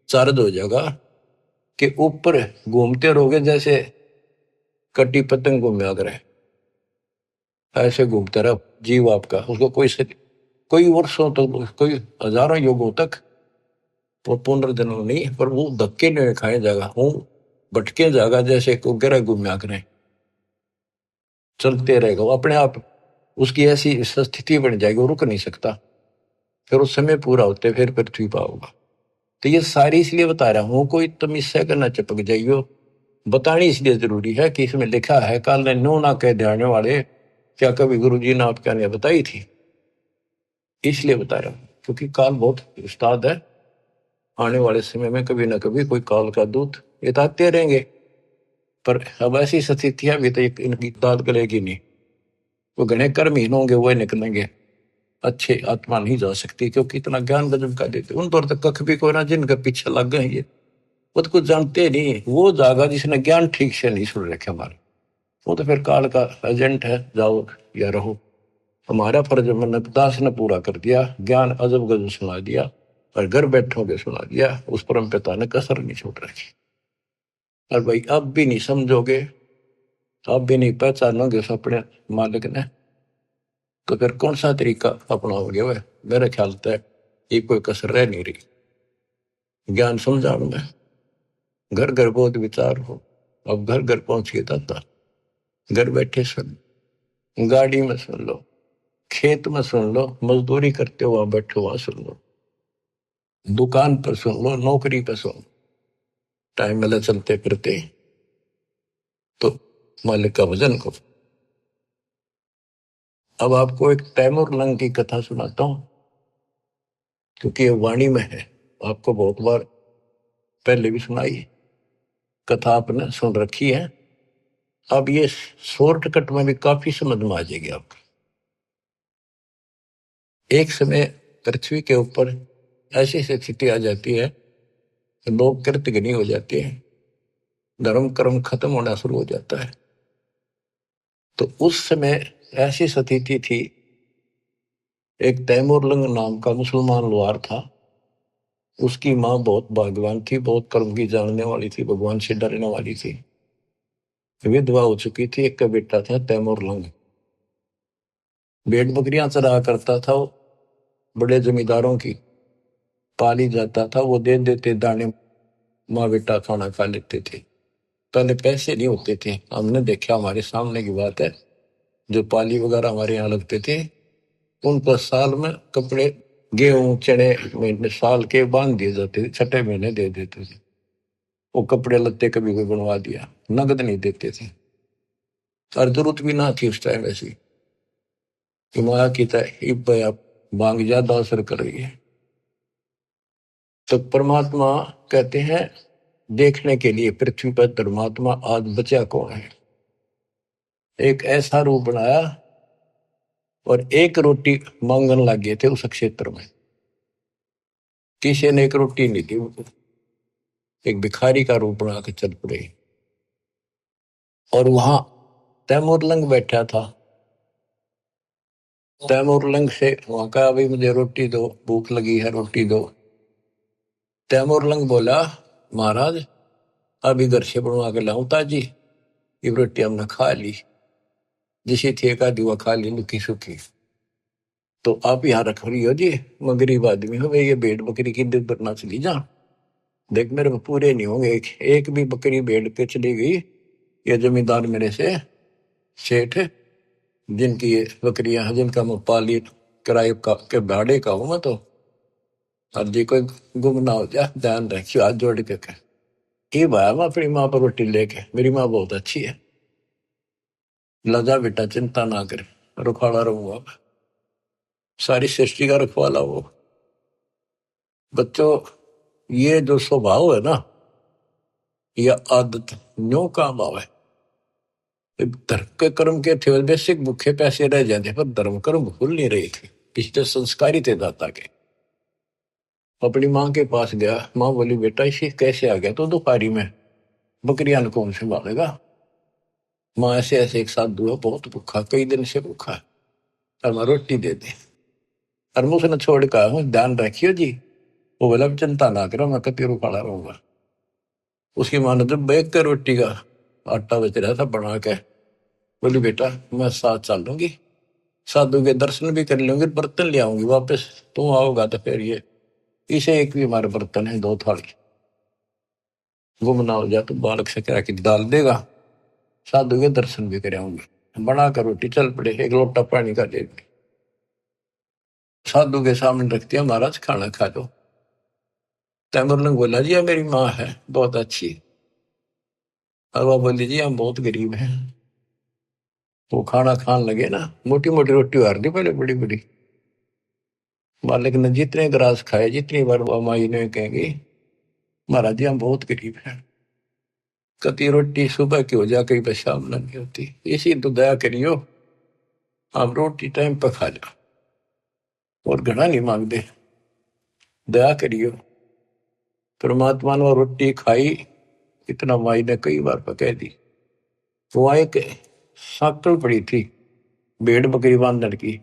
चार्ज हो जाएगा कि ऊपर घूमते रहोगे जैसे कटी पतंग घूमे अगर है, ऐसे घूमता रहा जीव आपका। उसको कोई वर्षों तक, कोई हजारों युगों तक वो पुनर्जन्म नहीं, पर वो धक्के नहीं खाए जाएगा, वो भटके जाएगा जैसे को गिरा घूमया करें, चलते रहेगा वो अपने आप। उसकी ऐसी स्थिति बन जाएगी, वो रुक नहीं सकता। फिर उस समय पूरा होते फिर पृथ्वी पर होगा। तो ये सारी इसलिए बता रहा हूं, कोई तुम इससे करना चिपक जाइयो, बतानी इसलिए जरूरी है कि इसमें लिखा है, काल ने नो ना कह जाने वाले, क्या कभी गुरु जी ने आपके ने बताई थी, इसलिए बता रहा हूं, क्योंकि काल बहुत उस्ताद है। आने वाले समय में कभी ना कभी कोई काल का दूत ये तो आते रहेंगे, पर अब ऐसी स्थितियां भी तो इनकी दाद गलेगी नहीं। वो घने कर्महीन होंगे, वो निकलेंगे, अच्छे आत्मा नहीं जा सकती, क्योंकि इतना ज्ञान गजब का देते उन पर तो कख भी कोई ना, जिनके पीछे लग गए ये वो तो कुछ जानते नहीं। वो जागा जिसने ज्ञान ठीक से नहीं सुन रखे हमारे, वो तो फिर काल का एजेंट है, जाओ या रहो। हमारा फर्ज मैंने दास ने पूरा कर दिया, ज्ञान अजब गजब सुना दिया, और घर बैठोगे सुना दिया, उस परम पिता ने कसर नहीं छोड़ रखी। और भाई अब भी नहीं समझोगे, अब भी नहीं पहचानोगे उस अपने मालिक ने, तो फिर कौन सा तरीका अपनाओगे। वह मेरे ख्याल से ये कोई कसर रह नहीं रही। ज्ञान समझाओ में घर घर बहुत विचार हो, अब घर घर पहुंच के दाता, घर बैठे सुन, गाड़ी में सुन लो, खेत में सुन लो, मजदूरी करते हो वहां बैठो वहां सुन लो, दुकान पर सुन लो, नौकरी पर सुन, टाइम मिला चलते फिरते तो मालिक का भजन करो। अब आपको एक तैमूर लंग की कथा सुनाता हूं, क्योंकि ये वाणी में है, आपको बहुत बार पहले भी सुनाई, कथा आपने सुन रखी है। अब ये शॉर्टकट में भी काफी समझ में आ जाएगी आपको। एक समय पृथ्वी के ऊपर ऐसी स्थिति आ जाती है कि लोग कृतघ्नी हो जाते हैं, धर्म कर्म खत्म होना शुरू हो जाता है। तो उस समय ऐसी स्थिति थी, एक तैमूरलंग नाम का मुसलमान लोहार था, उसकी माँ बहुत भाग्यवान थी, बहुत कर्म की जानने वाली थी, भगवान से डरने वाली थी, विधवा हो चुकी थी। एक का बेटा था तैमूरलंग, भेड़ बकरियां चरा करता था वो, बड़े जमींदारों की पाली जाता था, वो दे देते दाने, माँ बेटा खाना खा लेते थे। पहले पैसे नहीं होते थे, हमने देखा, हमारे सामने की बात है, जो पाली वगैरह हमारे यहाँ लगते थे, उन पर साल में कपड़े, गेहूं चने महीने साल के बांध दिए जाते थे, छठे महीने दे देते थे। वो कपड़े लत्ते कभी कोई बनवा दिया, नगद नहीं देते थे। और जरूरत भी ना थी उस टाइम ऐसी कि माया की तरह आप मांग ज्यादा असर कर रही है। तो परमात्मा कहते हैं देखने के लिए पृथ्वी पर धर्मात्मा आज बचा कौन है। एक ऐसा रूप बनाया और एक रोटी मांगने लग गए थे उस क्षेत्र में, किसी ने एक रोटी नहीं दी उनको, एक भिखारी का रूप बना के चल पड़े। और वहां तैमूरलंग बैठा था, तैमूरलंग से वहां का, अभी मुझे रोटी दो, भूख लगी है रोटी दो। तैमूरलंग बोला, महाराज अभी घर से बनवा के लाऊं ताजी, ये रोटी हमने खा ली, जिसे थे का दुआ खा ली लुकी सुखी, तो आप यहाँ रख रही हो जी, मैं गरीब आदमी हूँ, ये भेड़ बकरी की दूध बरना चली जा, देख मेरे को पूरे नहीं होंगे, एक भी बकरी भेड़ पे चली गई, ये जमींदार मेरे से सेठ, जिनकी ये बकरियां, जिनका मैं पाली किराए का के भाड़े का हूं मैं, तो हर जी कोई गुम ना हो जाए, ध्यान रखियो, हाथ जोड़ के कह। ये भाया मैं अपनी माँ पर रोटी लेके, मेरी माँ बहुत अच्छी है, लजा बेटा चिंता ना कर, रुखाड़ा रहूंगा, सारी सृष्टि का रखवाला वो। बच्चों, ये जो स्वभाव है ना, यह आदत न्यो काम आवे। धर्म के कर्म के थे बेसिक भूखे पैसे रह जाते, पर धर्म कर्म भूल नहीं रहे थे, पिछले संस्कारी थे दाता के। अपनी माँ के पास गया, माँ बोली बेटा इसे कैसे आ गया तो दोपहरी में, बकरियां कौन संभालेगा। माँ ऐसे ऐसे एक साधु है बहुत भूखा, कई दिन से भूखा है, और मैं रोटी दे दे। और मैं उसने छोड़ कर ध्यान रखियो जी, वो बोला चिंता ना करो, मैं कति रुखाड़ा रहूंगा। उसकी माँ ने जब बैग कर रोटी का आटा बच रहा था बना के, बोली बेटा मैं साथ चल लूंगी, साधु के दर्शन भी कर लूंगी, बर्तन ले आऊंगी वापस, तुम आओगा तो फिर ये इसे एक भी हमारे बर्तन है, दो थाली, गुम ना हो जाए तो बालक से कह के डाल देगा, साधु के दर्शन भी कर आऊंगी। बना कर रोटी चल पड़े, एक लोटा पानी का दे दी, साधु के सामने रख दिया, महाराज खाना खा लो। तैमूरलंग बोला जी मेरी माँ है बहुत अच्छी, और वह बोली जी हम बहुत गरीब हैं। वो खाना खान लगे ना, मोटी मोटी रोटी हार दी पहले, बड़ी बड़ी, मालिक ने जितने ग्रास खाए, जितनी बार वो माई ने कहेंगे महाराज जी हम बहुत गरीब हैं, कति रोटी सुबह की हो जा, कई पर शाम नहीं होती, इसी तो दया करियो, आप रोटी टाइम पर खा लो, और घना नहीं मांगते, दया करियो। परमात्मा ने रोटी खाई, इतना माई ने कई बार पकह दी। वहां एक साकल पड़ी थी भेड़ बकरी बांधने की,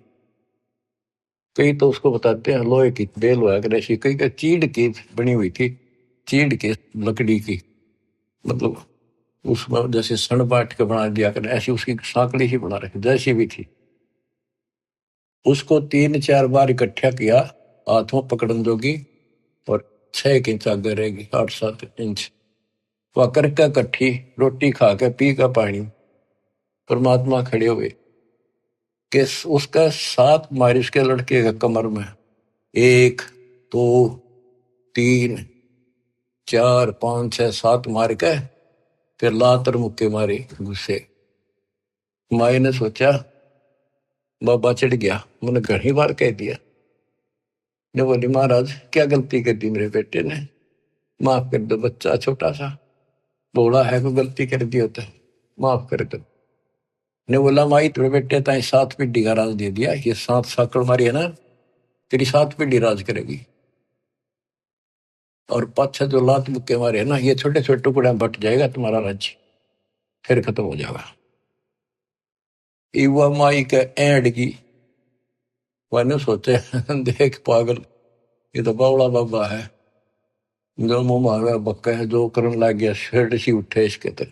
कई तो उसको बताते हैं लोहे की बेल हुआ कर ऐसी, कई का चीड़ की बनी हुई थी, चीड़ की लकड़ी की, मतलब उसमें जैसे सन बांट के बना दिया कर, ऐसी उसकी साकड़ी ही बना रखी जैसी भी थी। उसको 3-4 बार इकट्ठा किया, हाथों पकड़न जोगी, और 6 इंच आगे रहेगी, 8-7 इंच, वह करके इकट्ठी रोटी खा के पी का पानी, परमात्मा खड़े हुए कि उसका 7 मारी उसके लड़के के कमर में, 1 2 3 4 5 6 7 मार के फिर लातर मुक्के मारे गुस्से। माई ने सोचा बाबा चिढ़ गया, मैंने घनी बार कह दिया, ने बोली महाराज क्या गलती कर दी मेरे बेटे ने, माफ कर दो, बच्चा छोटा सा बोला है, कोई गलती कर दी होता है, माफ कर दो। ने बोला माई तेरे बेटे ताई 7 पीढ़ी का राज दे दिया, ये 7 साकड़ मारी है ना, तेरी 7 पीढ़ी राज करेगी। और पाछा जो लात मुक्के मारे है ना, ये छोटे छोटे टुकड़े में बट जाएगा तुम्हारा राज्य, फिर खत्म हो जाएगा। युवा माई के एंड की मैंने सोचे देख पागल, ये तो बावड़ा बाबा है, जो मुंह मारा बक्का है, जो करने लग गया शेड सी उठे इसके तर।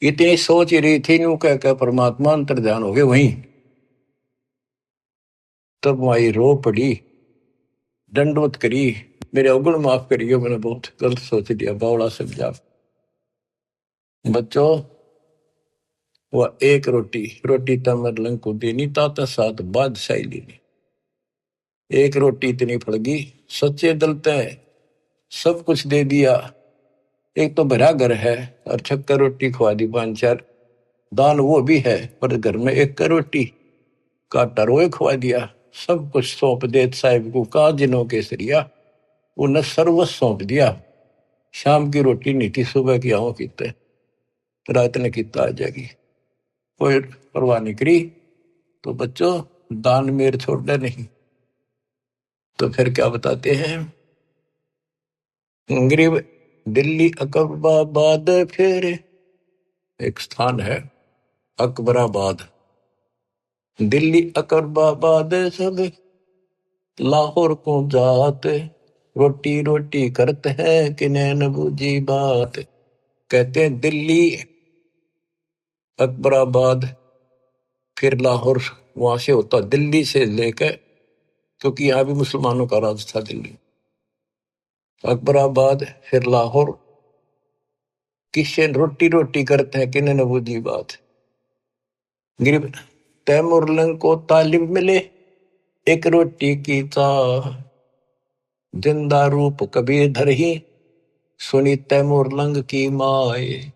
इतनी सोच ही रही थी न्यू कह परमात्मा अंतर ध्यान हो गए वहीं। तब माई रो पड़ी, दंडवत करी, मेरे अवगुण माफ करिए, मैंने बहुत गलत सोच लिया, बावड़ा समझा। बच्चों, वह एक रोटी रोटी तमर लंग को देनी ताता साथ बादशाही लेनी। एक रोटी इतनी फड़गी, सच्चे दलते सब कुछ दे दिया। एक तो भरा घर है और छक्कर रोटी खवा दी, पांच चार दान वो भी है, पर घर में एक का रोटी काटा रोए खवा दिया। सब कुछ सौंप दे साहिब को, का जिनों केसरिया, उन्हें सर्वस्व सौंप दिया। शाम की रोटी नहीं थी, सुबह की आओ कीते, रात ने किता आ जाएगी, कोई परवाह नहीं करी। तो बच्चों, दान मेर छोड़ना नहीं। तो फिर क्या बताते हैं, गरीब दिल्ली अकबराबाद, फिर एक स्थान है अकबराबाद, दिल्ली अकबराबाद सब लाहौर को जात, रोटी रोटी करते हैं कि नैन बूझी बात। कहते हैं दिल्ली अकबराबाद फिर लाहौर, वहां से होता दिल्ली से लेकर, क्योंकि यहाँ भी मुसलमानों का राज था दिल्ली। अकबराबाद फिर लाहौर, किससे रोटी रोटी करते हैं कि नैन बूझी बात। गरीब तैमूर लंग को तालीम मिले एक रोटी की चाह, जिंदा रूप कबीर धर ही सुनी तैमूर लंग की माए।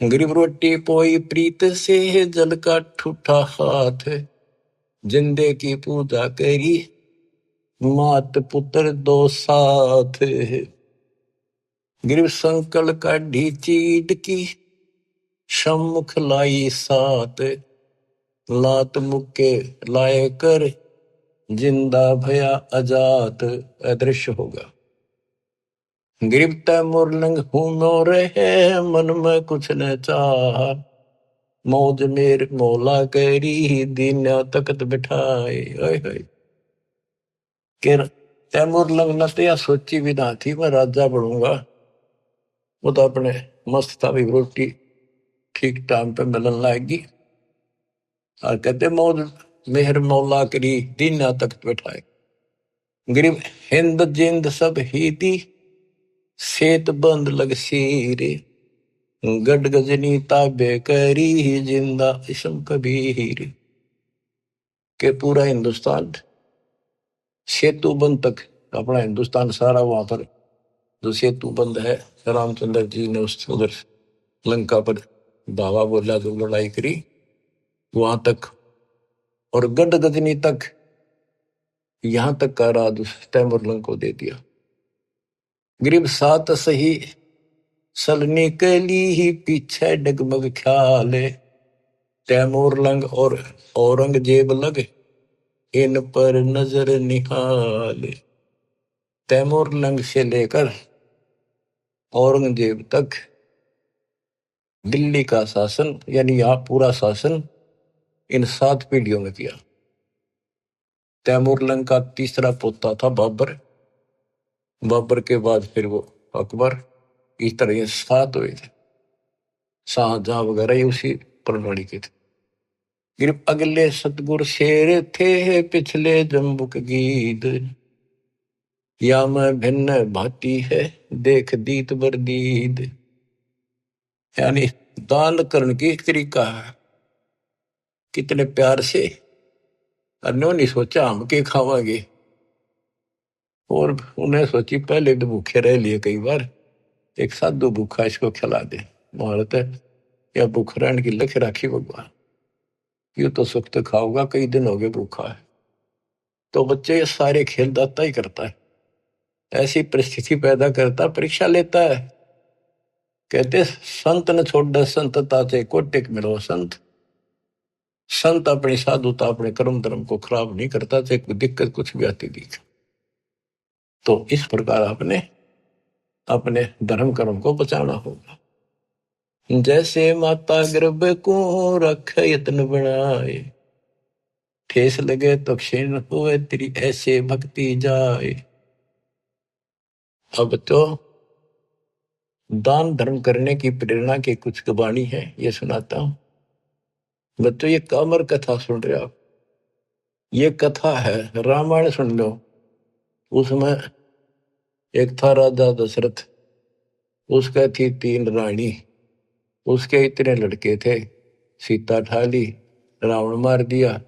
गरीब रोटी पोई प्रीत से जल का ठूठा हाथ, जिंदे की पूजा करी मात पुत्र दो साथ। गरीब संकल का ढीचीड की सम्मुख लाई सात, लात मुक्के लाए कर जिंदा भया अजात, अदृश्य होगा। गरीब तैमूर लंग हूं रहे मन में कुछ न चाह, मौज मेर मौला करी दीन्या तकत बिठाए। तैमूर लंग न तो यह सोची भी ना थी मैं राजा बनूंगा, वो तो अपने मस्त था भी, रोटी ठीक टाइम पे मिलन लाएगी। और कहते मौज मेहर मौला करी दीन्या तकत बिठाए। गरीब हिंद जिंद सब ही दी सेत बंद लग सीरे, गड गजनी ताबे करी जिंदा इसम कबीर। के पूरा हिंदुस्तान सेतु बंद तक, अपना हिंदुस्तान सारा वहां पर जो सेतु बंद है, रामचंद्र जी ने उस उधर लंका पर धावा बोला, जो लड़ाई करी वहां तक, और गड गजनी तक, यहां तक का राज तैमूर लंग को दे दिया। गरीब सात सही सलनी के लिए पीछे डगमग ख्याल, तैमूर लंग और औरंगजेब लग इन पर नजर निहाल। तैमूर लंग से लेकर औरंगजेब तक दिल्ली का शासन, यानी यहाँ पूरा शासन इन 7 पीढ़ियों में किया। तैमूर लंग का तीसरा पोता था बाबर, बाबर के बाद फिर वो अकबर, इस तरह ये 7 हुए थे। शाहजहां वगैरह ये उसी प्रणाली के थे। फिर अगले सतगुर शेर थे पिछले जम्बुक गीत, या मैं भिन्न भाती है देख दीत बरदीद। यानी दान करने की एक तरीका है, कितने प्यार से, उन्होंने सोचा हम के खावांगे, और उन्हें सोची पहले तो भूखे रह लिए कई बार, एक साधु भूखा इसको खिला दे, महारत है या भूख रहने की लख राखी भगवान, यू तो सुख तो खाओगा, कई दिन हो गए भूखा है। तो बच्चे ये सारे खेल दाता ही करता है, ऐसी परिस्थिति पैदा करता, परीक्षा लेता है। कहते संत न छोड़ संतता से कोटिक मिलो संत, संत अपनी साधुता अपने कर्म धर्म को खराब नहीं करता, चाहे कोई दिक्कत कुछ भी आती दिखे। तो इस प्रकार आपने अपने धर्म कर्म को बचाना होगा। जैसे माता गर्भ को रख यत्न बनाए, ठेस लगे तो क्षीण हुए तेरी ऐसे भक्ति जाए। अब तो दान धर्म करने की प्रेरणा की कुछ वाणी है, ये सुनाता हूं। बच्चों ये अमर कथा सुन रहे आप, ये कथा है रामायण सुन लो। उसमें एक था राजा दशरथ, उसका थी 3 रानी, उसके इतने लड़के थे। सीता ठा ली, रावण मार दिया,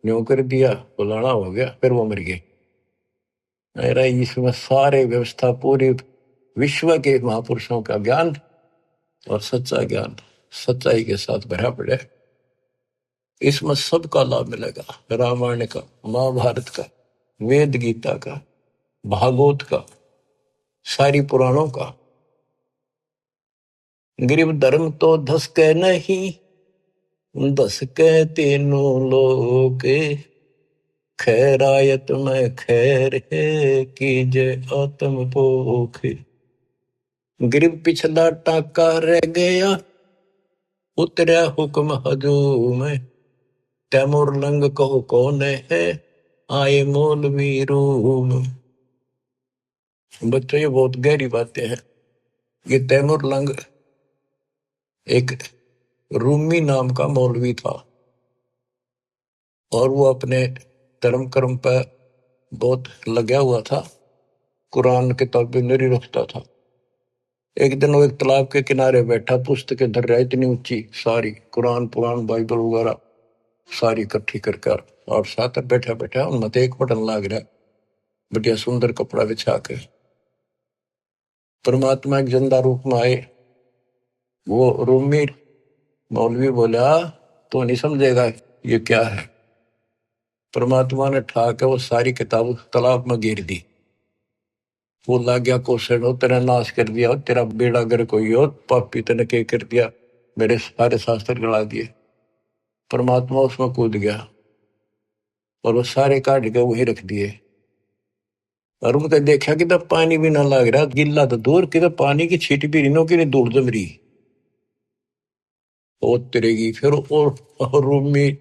न्यों कर दिया, फलाना हो गया, फिर वो मर गए। मेरा इसमें सारे व्यवस्था पूरी विश्व के महापुरुषों का ज्ञान और सच्चा ज्ञान सच्चाई के साथ भरा पड़े। इसमें सबका लाभ मिलेगा, रामायण का, महाभारत का, वेद गीता का, भागवत का, सारी पुराणों का। गरीब धर्म तो धस के नहीं, धस के तीनों लोग, खैरायत में खैर है कीजे आत्म पोख। गरीब पिछला टाका रह गया, उतरा हुक्म हजूम, तैमूर लंग कहो कौन है, आए मौलवी रूम। बच्चों ये बहुत गहरी बातें हैं। ये तैमूर लंग एक रूमी नाम का मौलवी था और वो अपने धर्म कर्म पर बहुत लगा हुआ था, कुरान किताबें नहीं रखता था। एक दिन वो एक तालाब के किनारे बैठा, पुस्तकें धर रहा, इतनी ऊंची सारी कुरान पुराण बाइबल वगैरह सारी इकट्ठी कर और साथ बैठा बैठा उनमें एक बटन लाग रहा, बढ़िया सुंदर कपड़ा बिछा के। परमात्मा एक जिंदा रूप में आए। वो रूमी मौलवी बोला तो नहीं समझेगा ये क्या है। परमात्मा ने ठाके वो सारी किताब तालाब में गिर दी। वो लग गया कोसड़, हो तेरा नाश कर दिया, तेरा बेड़ा गर कोई हो, पापी तने के कर दिया, मेरे सारे शास्त्र गला दिए। परमात्मा उसमें कूद गया और वो सारे काट के वही रख दिए। और उनका देखा कि तब पानी भी ना लग रहा, गिल्ला तो दूर की, तो पानी की छीट भी रिनो की दूर जम रही ओ तिरेगी। फिर और रूम में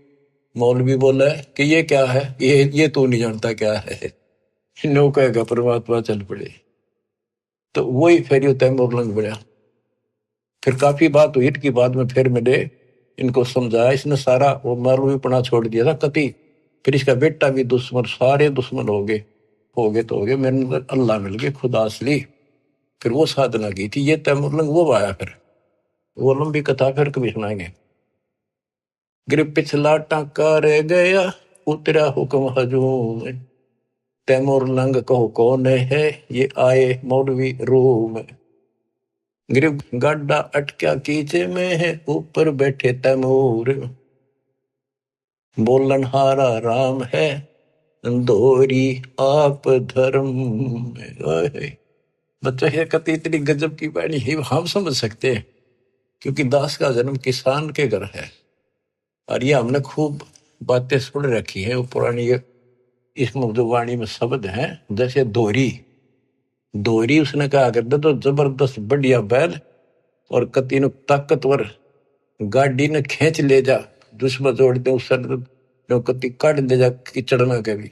मौलवी बोला है कि ये क्या है, ये तो नहीं जानता क्या है। नो कहेगा परमात्मा चल पड़े। तो वही फिर तैमूर लंग बढ़ा। फिर काफी बात हुई कि बाद में फिर मिले, इनको समझाया, इसने सारा वो मौलवीपना छोड़ दिया था कति। फिर इसका बेटा भी दुश्मन, सारे दुश्मन हो गए तो हो गए, मेरे अंदर अल्लाह मिल गए, खुदा असली। फिर वो साधना की थी, ये तैमूर लंग वो आया। फिर वो लंबी कथा फिर कभी सुनाएंगे। गिर पिछला टाका रह गया, उतरा हुक्म हजूम, तैमूर लंग कहो कौन है, ये आए मौलवी रूम। गिर गाडा अटक्या कीचे में है, ऊपर बैठे तैमूर, बोलन हारा राम है, दोहरी आप धर्म। बच्चों ये कति इतनी गजब की बाणी है, हम समझ सकते हैं क्योंकि दास का जन्म किसान के घर है। और ये हमने खूब बातें सुन रखी है, वो पुरानी इस वाणी में शब्द हैं, जैसे दोहरी। दोहरी उसने कहा करता तो जबरदस्त बढ़िया बैल और कति न ताकतवर गाड़ी ने खींच ले जा, दुश्मन जोड़ दे उस कति काट दे जा कीचड़ में कभी।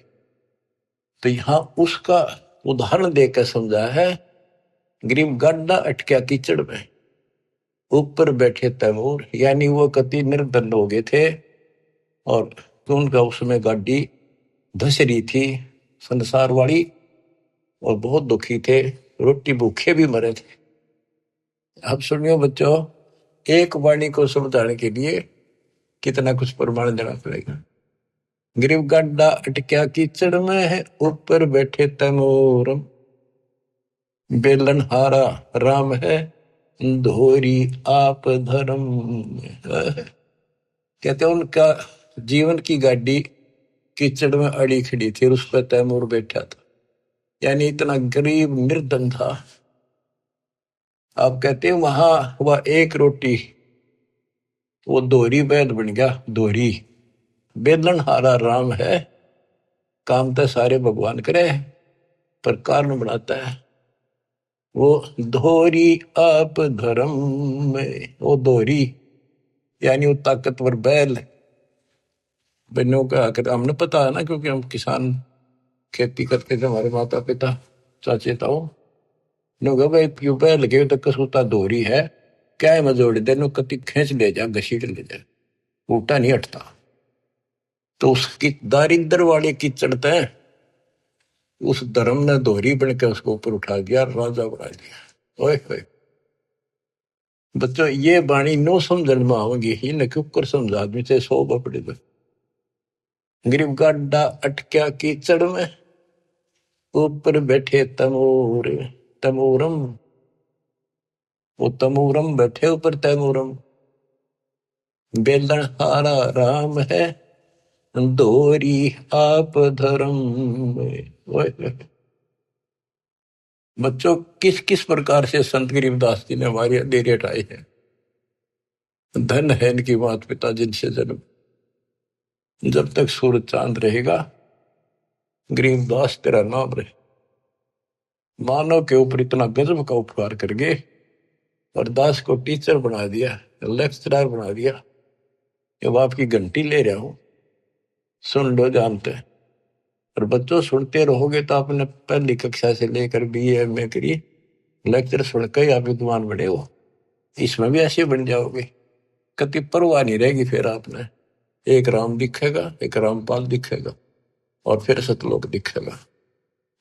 तो यहाँ उसका उदाहरण देकर समझा है। गरीब गाड्डा अटक्या कीचड़ में, ऊपर बैठे तैमूर, यानी वो कति निर्धन हो गए थे और उनका उसमें गाड़ी धस रही थी संसार वाली, और बहुत दुखी थे, रोटी भूखे भी मरे थे। अब सुनियो बच्चों, एक वाणी को समझाने के लिए कितना कुछ प्रमाण देना पड़ेगा। गरीब गड्ढा अटक्या कीचड़ में है, ऊपर बैठे तैमूर, बेलन हारा राम है, धोरी आप धर्म। कहते उनका जीवन की गाड़ी कीचड़ में अड़ी खड़ी थी, उस पर तैमूर बैठा था, यानी इतना गरीब निर्धन था। आप कहते हैं वहां हुआ एक रोटी, वो दोहरी बैल बन गया। दोहरी बेलन हारा राम है, काम तो सारे भगवान करे, पर कारण बनाता है वो धोरी आप धर्म में। वो धोरी यानी वो ताकतवर बैल बनो का हमने पता है ना, क्योंकि हम किसान खेती करते थे, हमारे माता पिता चाचे ताऊ नो भाई क्यों बैल के तो कसूता धोरी है क्या है, मजोड़ दे नो कति खींच ले जा, घसीट ले जा, उल्टा नहीं हटता। तो उसकी दारिद्र वाले की चढ़ते हैं, उस धर्म ने दोहरी बन के उसको ऊपर उठा दिया, राजा बना दिया। ओए होए बच्चों, ये बाणी नो समझ में आवेंगी, इन्हें क्यों कर समझ आदमी से 100 बपड़े दो। गरीब गाड्डा अटक्या कीचड़ में, ऊपर बैठे तमोर तमोरम, वो तमोरम बैठे ऊपर तैमोरम, बेलन हारा राम है दोरी आप धर्म में। ओए होए बच्चों, किस किस प्रकार से संत गरीबदास जी ने हमारी अंधेरे हटाए हैं। धन है इनकी माता पिता जिनसे जन्म, जब तक सूरज चांद रहेगा गरीबदास तेरा नाम रहे। मानव के ऊपर इतना गजब का उपकार कर गए और दास को टीचर बना दिया, लेक्चरर बना दिया। जब आपकी घंटी ले रहा हूं सुन लो, जानते हैं। और बच्चों सुनते रहोगे तो आपने पहली कक्षा से लेकर BA MA करी, लेक्चर सुनकर ही आप विद्वान बने हो, इसमें भी ऐसे बन जाओगे। कति परवाह नहीं रहेगी फिर आपने, एक राम दिखेगा, एक रामपाल दिखेगा और फिर सतलोक दिखेगा,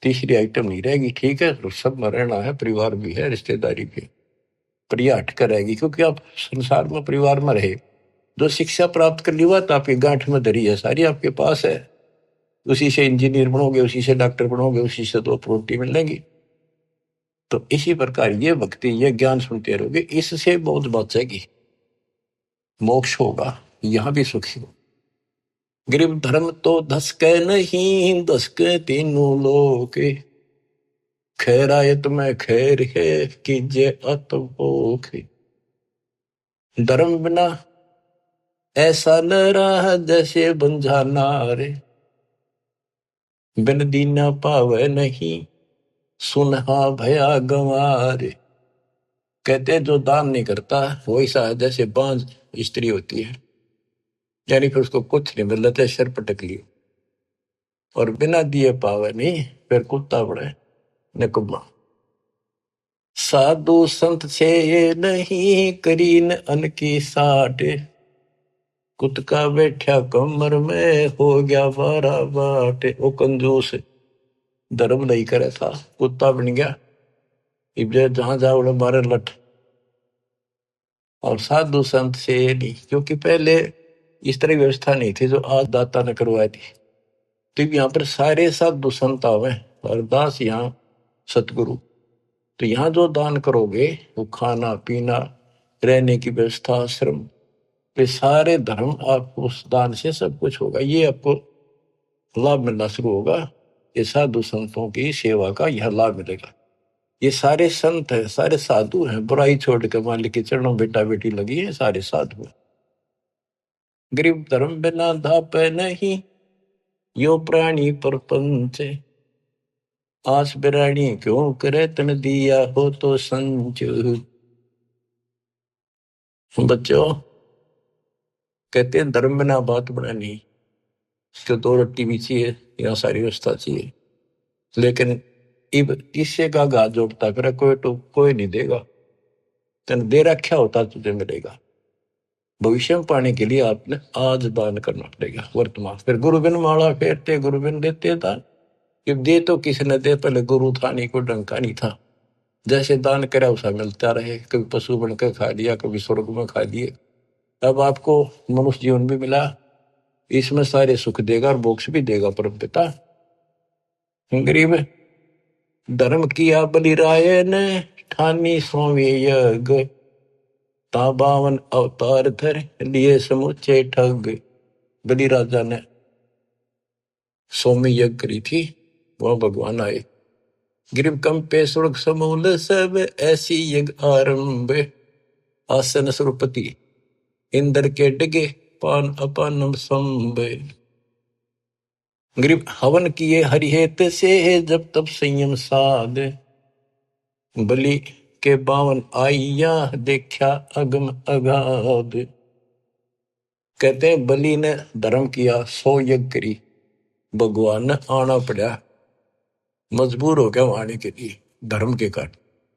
तीसरी आइटम नहीं रहेगी। ठीक है, तो सब में रहना है, परिवार भी है, रिश्तेदारी भी, पर यह हटकर रहेगी, क्योंकि आप संसार में परिवार में रहे, जो शिक्षा प्राप्त कर ली बात आपकी गांठ में धरी है, सारी आपके पास है। उसी से इंजीनियर बनोगे, उसी से डॉक्टर बनोगे, उसी से 2 रोटी मिलेंगी। तो इसी प्रकार ये भक्ति, ये ज्ञान सुनते रहोगे, इससे बहुत बचेगी, मोक्ष होगा, यहां भी सुखी हो। गरीब धर्म तो धसके नहीं, धसके तीनों लोग, खैरायत में खैर है कीजिए अतभोग। धर्म बिना ऐसा न रहा जैसे बंझा नारे, बिन दीना पावे नहीं सुनहा भया गंवारे। कहते जो दान नहीं करता वो ऐसा है जैसे बांझ स्त्री होती है, यानी फिर उसको कुछ नहीं मिल रहा, सिर पटक लियो। और बिना दिए पावे नहीं, फिर कुत्ता पड़े निकुम्मा। साधु संत से ये नहीं करीन अन की साठ, कुत्ता बैठा कमर में हो गया 12 बाट। वो कंजूस धर्म नहीं करे था, कुत्ता बन गया, इब्जे जहां जाओ मारे लठ। और साधु संत से ये नहीं, क्योंकि पहले इस तरह व्यवस्था नहीं थी जो आज दाता ने करवाई थी। तो यहाँ पर सारे साधु संत आवे और दास यहाँ सतगुरु। तो यहाँ जो दान करोगे वो खाना पीना रहने की व्यवस्था आश्रम, ये सारे धर्म आप उस दान से सब कुछ होगा, ये आपको लाभ मिलना शुरू होगा। ये साधु संतों की सेवा का यह लाभ मिलेगा। ये सारे संत है, सारे साधु हैं, बुराई छोड़ के मालिक के चरणों बेटा बेटी लगी है, सारे साधु हैं। गरीब धर्म बिना धाप नहीं, यो प्राणी परपंच, आस बिरानी क्यों करे तन दिया हो तो संच। बच्चों कहते हैं धर्म बिना बात बनानी, इसको 2 रोटी भी चाहिए, यहाँ सारी व्यवस्था चाहिए, लेकिन इब किससे का घात जोड़ता करे, कोई तो कोई नहीं देगा, तेन दे रखा होता तुझे मिलेगा। भविष्य में पाने के लिए आपने आज दान करना पड़ेगा वर्तमान। फिर गुरु बिन माला फेरते गुरु बिन देते दान, कि दे तो किसी ने दे, पहले गुरु था नहीं, कोई डंका नहीं था, जैसे दान करा उसा मिलता रहे। कभी पशु बनकर खा लिया, कभी स्वर्ग में खा लिए, अब आपको मनुष्य जीवन भी मिला, इसमें सारे सुख देगा और मोक्ष भी देगा परम पिता। गरीब धर्म किया बलिराय ने, ठानी स्वामी यज्ञ, ता 52 अवतार धर लिए समुचे ठग। बलि राजा ने सौम्य यज्ञ करी थी, वह भगवान आए। गिरिव कंपे स्वर्ग समूल सब, ऐसी यज्ञ आरंभ, आसन सुरपति इंद्र के डगे पान अपानम संभ। गरीब हवन किए हरिहेत से, जब तब संयम साध, बलि के बावन आइया, देखा अगम अगाध। कहते हैं बलि ने धर्म किया, 100 यज्ञ करी, भगवान ने आना पड़ा, मजबूर हो गया आने के लिए धर्म के कारण।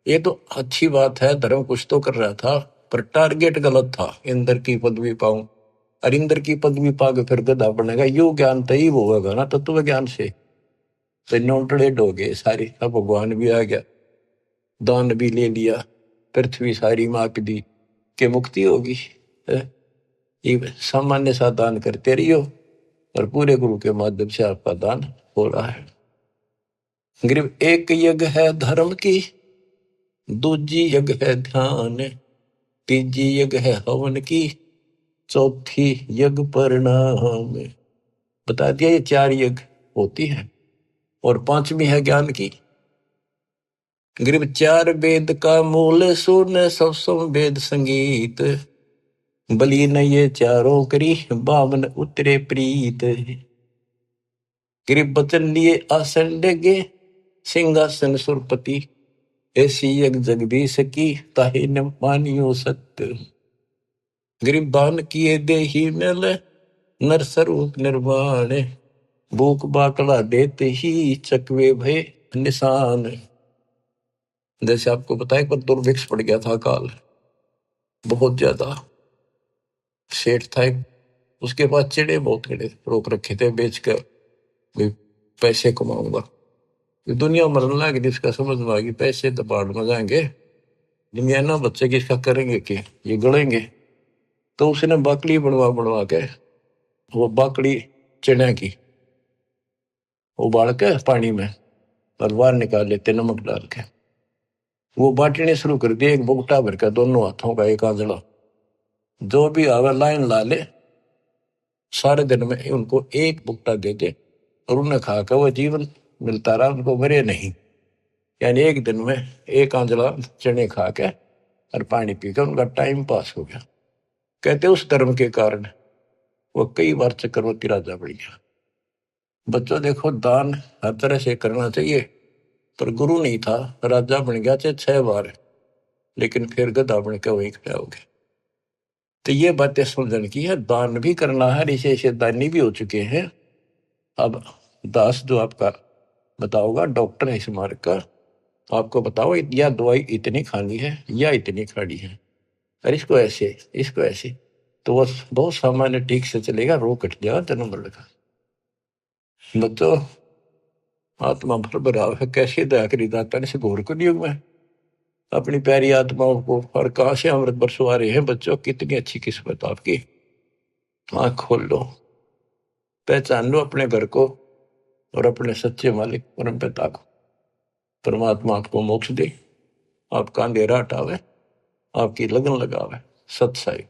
ये तो अच्छी बात है, धर्म कुछ तो कर रहा था, पर टारगेट गलत था, इंद्र की पदवी पाऊं। और इंद्र की पदवी पाके फिर गधा बनेगा, यो ज्ञान तय होगा ना तत्व ज्ञान से। तो नोटड़ेड हो गए सारी, अब भगवान भी आ गया, दान भी ले लिया, पृथ्वी सारी माप दी कि मुक्ति होगी। ये सामान्य सा दान करते रहियो और पूरे गुरु के माध्यम से आपका दान हो रहा है। गरीब एक यज्ञ है धर्म की, दूजी यज्ञ है ध्यान, तीजी यज्ञ है हवन की, चौथी यज्ञ परिणाम। बता दिया ये 4 यज्ञ होती है, और 5वीं है ज्ञान की। गरीब 4 वेद का मूल सुन, सब वेद संगीत, बलि न ये चारों करी, 52 उतरे प्रीत। गरीब बचन लिए आसन डेगे, सिंहासन सुरपति, ऐसी यज्ञ जग भी सकी, ताहे न मानियो सत्य। गरीब दान किए दे ही नल, नर स्वरूप निर्वाण, भूख बाकड़ा देते ही, चकवे भय निशान। जैसे आपको बताया पर दुर्भिक्ष पड़ गया था काल, बहुत ज्यादा। सेठ था एक, उसके पास चिड़े बहुत खड़े रोक रखे थे, बेच कर भी पैसे कमाऊंगा। दुनिया मरने लगी, जिसका समझ में आ गई पैसे तो बाढ़ में जाएंगे, दुनिया ना बच्चे की इसका करेंगे कि ये गड़ेंगे। तो उसने बाकड़ी बनवा बनवा के, वो बाकड़ी चिड़िया की उबाल के पानी में और बाहर निकाल लेते नमक डाल के, वो बांटने शुरू कर दिए, एक बुगटा भर का दोनों हाथों का, एक आंजला, जो भी आवे लाइन ला ले, सारे दिन में उनको एक बुगटा दे दे, और उन्हें खाकर वो जीवन मिलता रहा, उनको मरे नहीं। यानी एक दिन में एक आंजला चने खा के और पानी पीकर उनका टाइम पास हो गया। कहते उस धर्म के कारण वो कई बार चक्रवर्ती राजा बन गया। बच्चों देखो, दान हर तरह से करना चाहिए, पर गुरु नहीं था, राजा बन गया चाहे 6 बार, लेकिन फिर गधा बन के वही खड़ा हो गया। तो ये बातें समझने की है, दान भी करना है, ऐसे दानी भी हो चुके हैं। अब दास जो आपका बताओगा, डॉक्टर है इस मार्ग का, आपको बताओ या दवाई इतनी खानी है या इतनी खानी है, और इसको ऐसे, इसको ऐसे, तो वो बहुत सामान्य ठीक से चलेगा, रोग कट जाएगा, जन्म बढ़ेगा। बच्चों, आत्मा भर भराव है, कैसे दया करी दाता ने, घोर को युग में अपनी प्यारी आत्माओं को, और कहां से अमृत बरसवा रहे हैं। बच्चों, कितनी अच्छी किस्मत आपकी, आंख खोल लो, पहचान लो अपने घर को और अपने सच्चे मालिक परम पिता को। परमात्मा आपको मोक्ष दे, आपका अंधेरा हटावे, आपकी लगन लगावे। सत्साई।